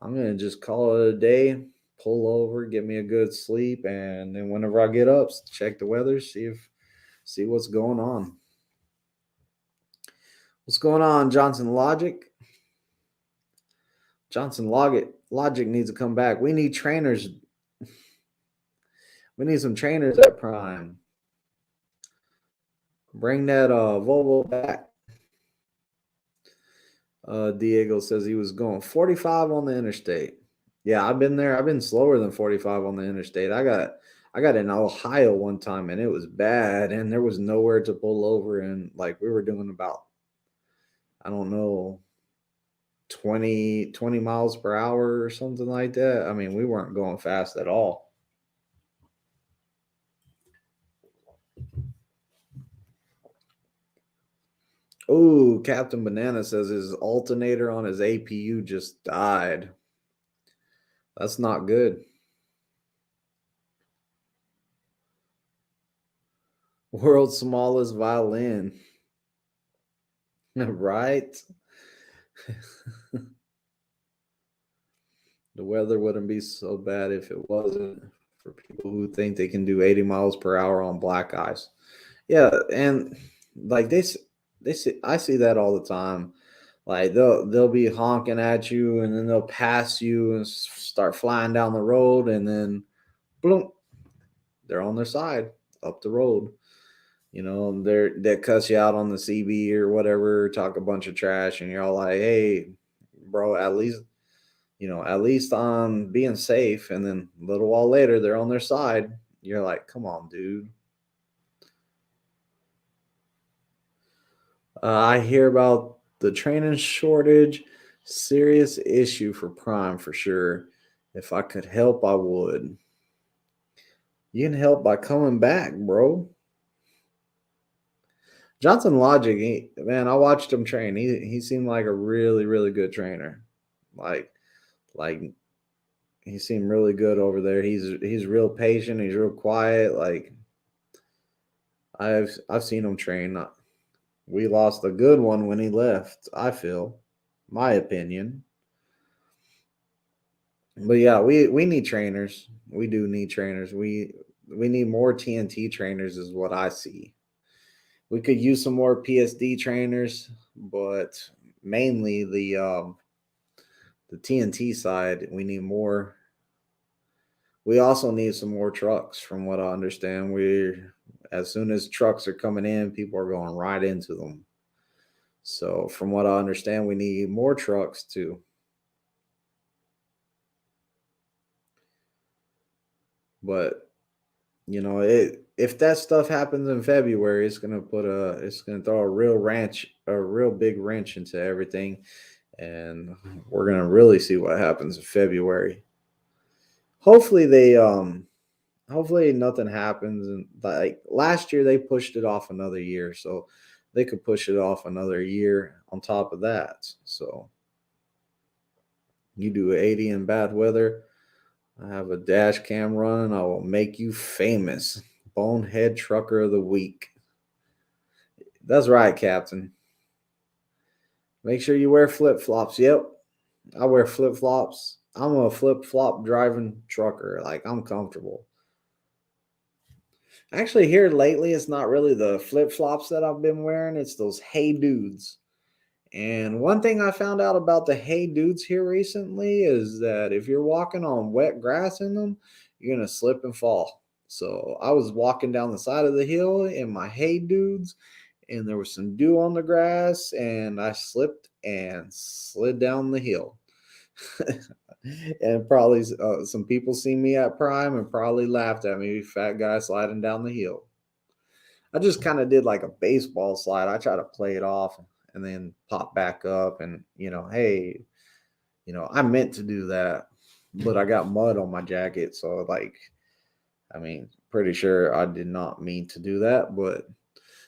I'm gonna just call it a day, pull over, get me a good sleep, and then whenever I get up, check the weather, see what's going on. What's going on, Johnson Logic? Johnson Logic needs to come back. We need trainers. We need some trainers at Prime. Bring that Volvo back. Diego says he was going 45 on the interstate. Yeah, I've been there. I've been slower than 45 on the interstate. I got in Ohio one time and it was bad and there was nowhere to pull over, and like we were doing about, I don't know, 20 miles per hour or something like that. I mean, we weren't going fast at all. Oh, Captain Banana says his alternator on his APU just died. That's not good. World's smallest violin. Right? The weather wouldn't be so bad if it wasn't for people who think they can do 80 miles per hour on black ice. Yeah, and like they see, I see that all the time. Like they'll be honking at you and then they'll pass you and start flying down the road, and then boom, they're on their side up the road. They cuss you out on the CB or whatever, talk a bunch of trash, and you're all like, "Hey, bro, at least I'm being safe." And then a little while later, they're on their side. You're like, "Come on, dude." I hear about the training shortage, serious issue for Prime for sure. If I could help, I would. You can help by coming back, bro. Johnson Logic, man, I watched him train. He seemed like a really, really good trainer. Like like he seemed really good over there. He's real patient. He's real quiet. Like I've seen him train. We lost a good one when he left. I feel, my opinion. But yeah, we need trainers. We do need trainers. We need more TNT trainers, is what I see. We could use some more PSD trainers, but mainly the TNT side, we need more. We also need some more trucks, from what I understand. As soon as trucks are coming in, people are going right into them. So, from what I understand, we need more trucks too. But if that stuff happens in February, it's gonna throw a real big wrench into everything, and we're gonna really see what happens in February. Hopefully hopefully nothing happens, and like last year they pushed it off another year, so they could push it off another year on top of that. So you do 80 in bad weather, I have a dash cam running, I will make you famous. Bonehead trucker of the week. That's right, Captain. Make sure you wear flip flops. Yep, I wear flip flops. I'm a flip flop driving trucker. Like, I'm comfortable. Actually, here lately, it's not really the flip flops that I've been wearing, it's those Hey Dudes. And one thing I found out about the Hey Dudes here recently is that if you're walking on wet grass in them, you're going to slip and fall. So I was walking down the side of the hill in my Hey Dudes, and there was some dew on the grass, and I slipped and slid down the hill. And probably some people see me at Prime and probably laughed at me, fat guy sliding down the hill. I just kind of did like a baseball slide. I try to play it off and then pop back up, and hey, I meant to do that, but I got mud on my jacket, so like, I mean, pretty sure I did not mean to do that, but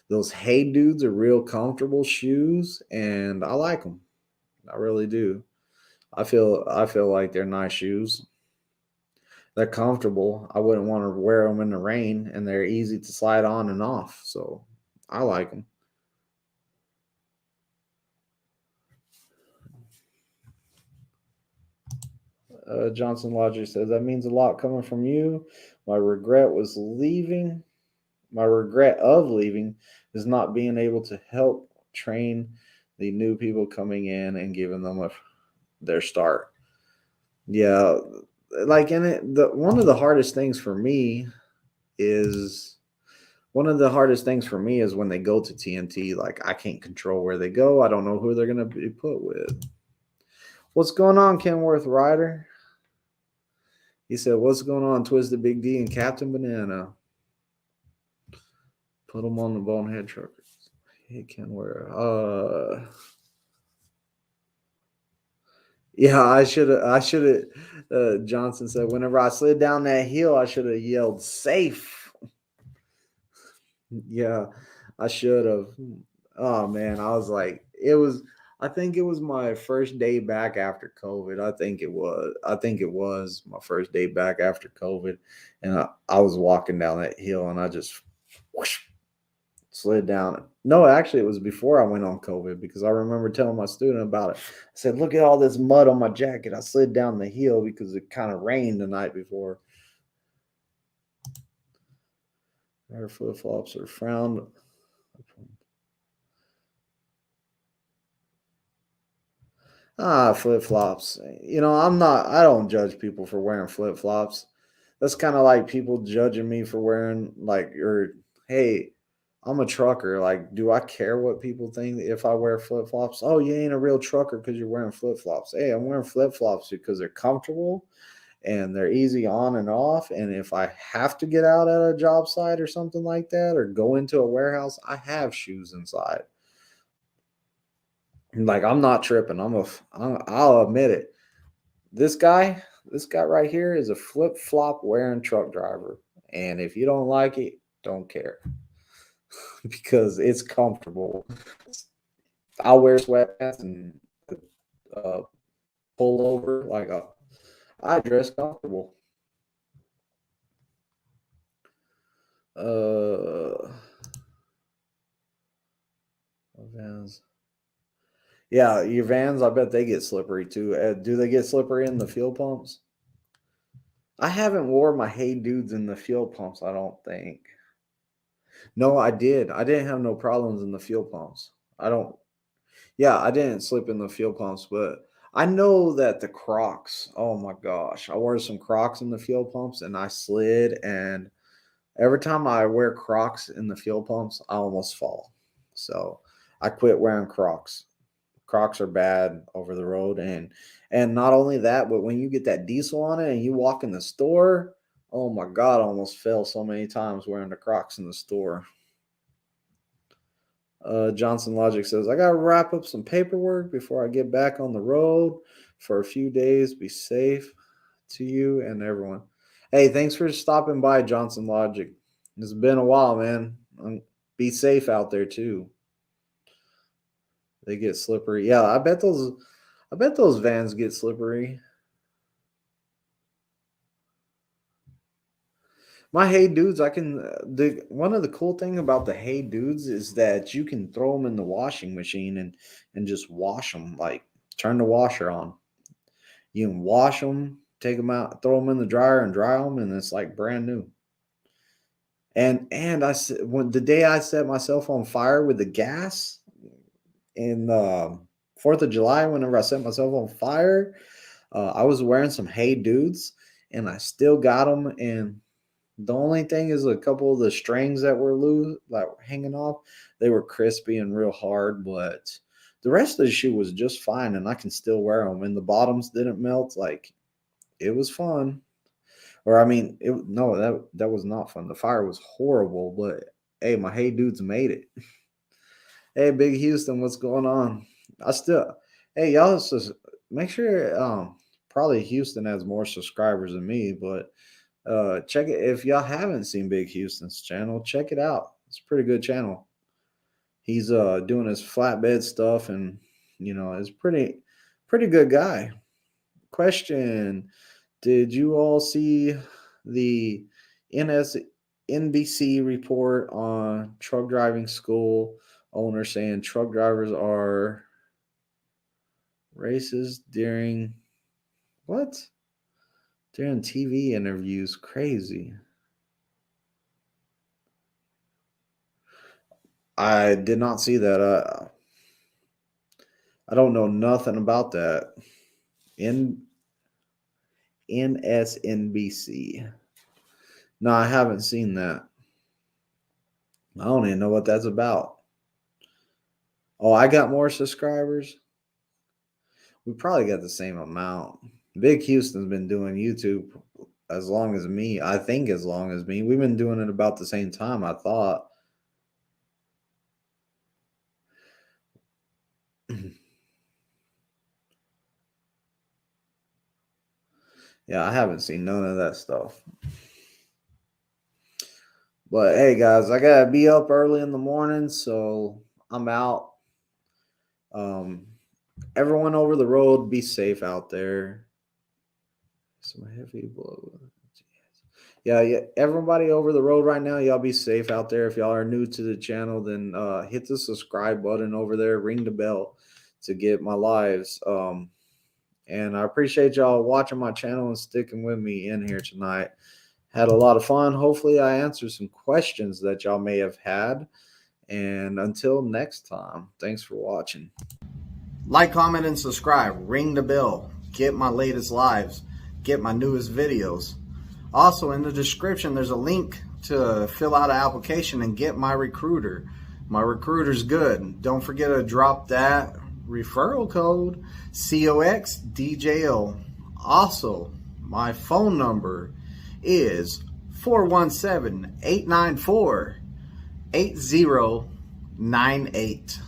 those Hey Dudes are real comfortable shoes, and I like them. I really do. I feel like they're nice shoes. They're comfortable. I wouldn't want to wear them in the rain, and they're easy to slide on and off. So I like them. Johnson Logic says that means a lot coming from you. My regret was leaving. My regret of leaving is not being able to help train the new people coming in and giving them their start. Yeah, like in it, one of the hardest things for me is when they go to TNT. Like, I can't control where they go. I don't know who they're gonna be put with. What's going on, Kenworth Ryder? He said, "What's going on, Twizted Big D and Captain Banana? Put them on the bonehead truckers." Hey, Kenworth. Yeah, I should have. Johnson said, "Whenever I slid down that hill, I should have yelled safe." Yeah, I should have. Oh man, I was like, it was. I think it was my first day back after COVID. I think it was. I think it was my first day back after COVID, and I was walking down that hill, and I just whoosh, slid down. No, actually, it was before I went on COVID, because I remember telling my student about it. I said, "Look at all this mud on my jacket." I slid down the hill because it kind of rained the night before. Air flip flops are frowned. Flip flops. I don't judge people for wearing flip flops. That's kind of like people judging me for wearing, like, or, hey, I'm a trucker. Like, do I care what people think if I wear flip flops? Oh, you ain't a real trucker because you're wearing flip flops. Hey, I'm wearing flip flops because they're comfortable and they're easy on and off. And if I have to get out at a job site or something like that, or go into a warehouse, I have shoes inside. Like, I'm not tripping. I'll admit it. This guy right here is a flip flop wearing truck driver. And if you don't like it, don't care. because it's comfortable. I'll wear sweatpants and uh, pull over I dress comfortable. Vans. Yeah, your Vans, I bet they get slippery too. Do they get slippery in the fuel pumps? I haven't wore my Hey Dudes in the fuel pumps, I don't think. No, I did. I didn't have no problems in the fuel pumps. I didn't slip in the fuel pumps, but I know that the Crocs, oh my gosh, I wore some Crocs in the fuel pumps and I slid, and every time I wear Crocs in the fuel pumps, I almost fall. So I quit wearing Crocs. Crocs are bad over the road, and not only that, but when you get that diesel on it and you walk in the store, oh my God, I almost fell so many times wearing the Crocs in the store. Johnson Logic says, I got to wrap up some paperwork before I get back on the road for a few days. Be safe to you and everyone. Hey, thanks for stopping by, Johnson Logic. It's been a while, man. Be safe out there too. They get slippery. Yeah, I bet those Vans get slippery. My Hey Dudes, one of the cool thing about the Hey Dudes is that you can throw them in the washing machine and just wash them, like turn the washer on. You can wash them, take them out, throw them in the dryer and dry them, and it's like brand new. And when the day I set myself on fire with the gas in 4th of July, whenever I set myself on fire, I was wearing some Hey Dudes, and I still got them. And the only thing is a couple of the strings that were loose, like hanging off, they were crispy and real hard, but the rest of the shoe was just fine, and I can still wear them. And the bottoms didn't melt. Like, it was fun. Or I mean, that was not fun. The fire was horrible, but hey, my Hey Dudes made it. Hey, Big Houston, what's going on? Hey, y'all, just make sure. Probably Houston has more subscribers than me, but check it if y'all haven't seen Big Houston's channel. Check it out. It's a pretty good channel. He's doing his flatbed stuff, and is pretty good guy. Question: did you all see the NBC report on truck driving school owner saying truck drivers are racist during TV interviews? Crazy. I did not see that. I don't know nothing about that. NSNBC. No, I haven't seen that. I don't even know what that's about. Oh, I got more subscribers. We probably got the same amount. Big Houston's been doing YouTube as long as me. I think as long as me. We've been doing it about the same time, I thought. Yeah, I haven't seen none of that stuff. But hey, guys, I got to be up early in the morning, so I'm out. Everyone over the road, be safe out there. Some heavy blow. Yeah, everybody over the road right now, y'all be safe out there. If y'all are new to the channel, then hit the subscribe button over there, ring the bell to get my lives. And I appreciate y'all watching my channel and sticking with me in here tonight. Had a lot of fun. Hopefully I answered some questions that y'all may have had. And until next time, thanks for watching. Like, comment, and subscribe. Ring the bell. Get my latest lives. Get my newest videos. Also, in the description, there's a link to fill out an application and get my recruiter. My recruiter's good. Don't forget to drop that referral code, COXDJO. Also, my phone number is 417-894-8098.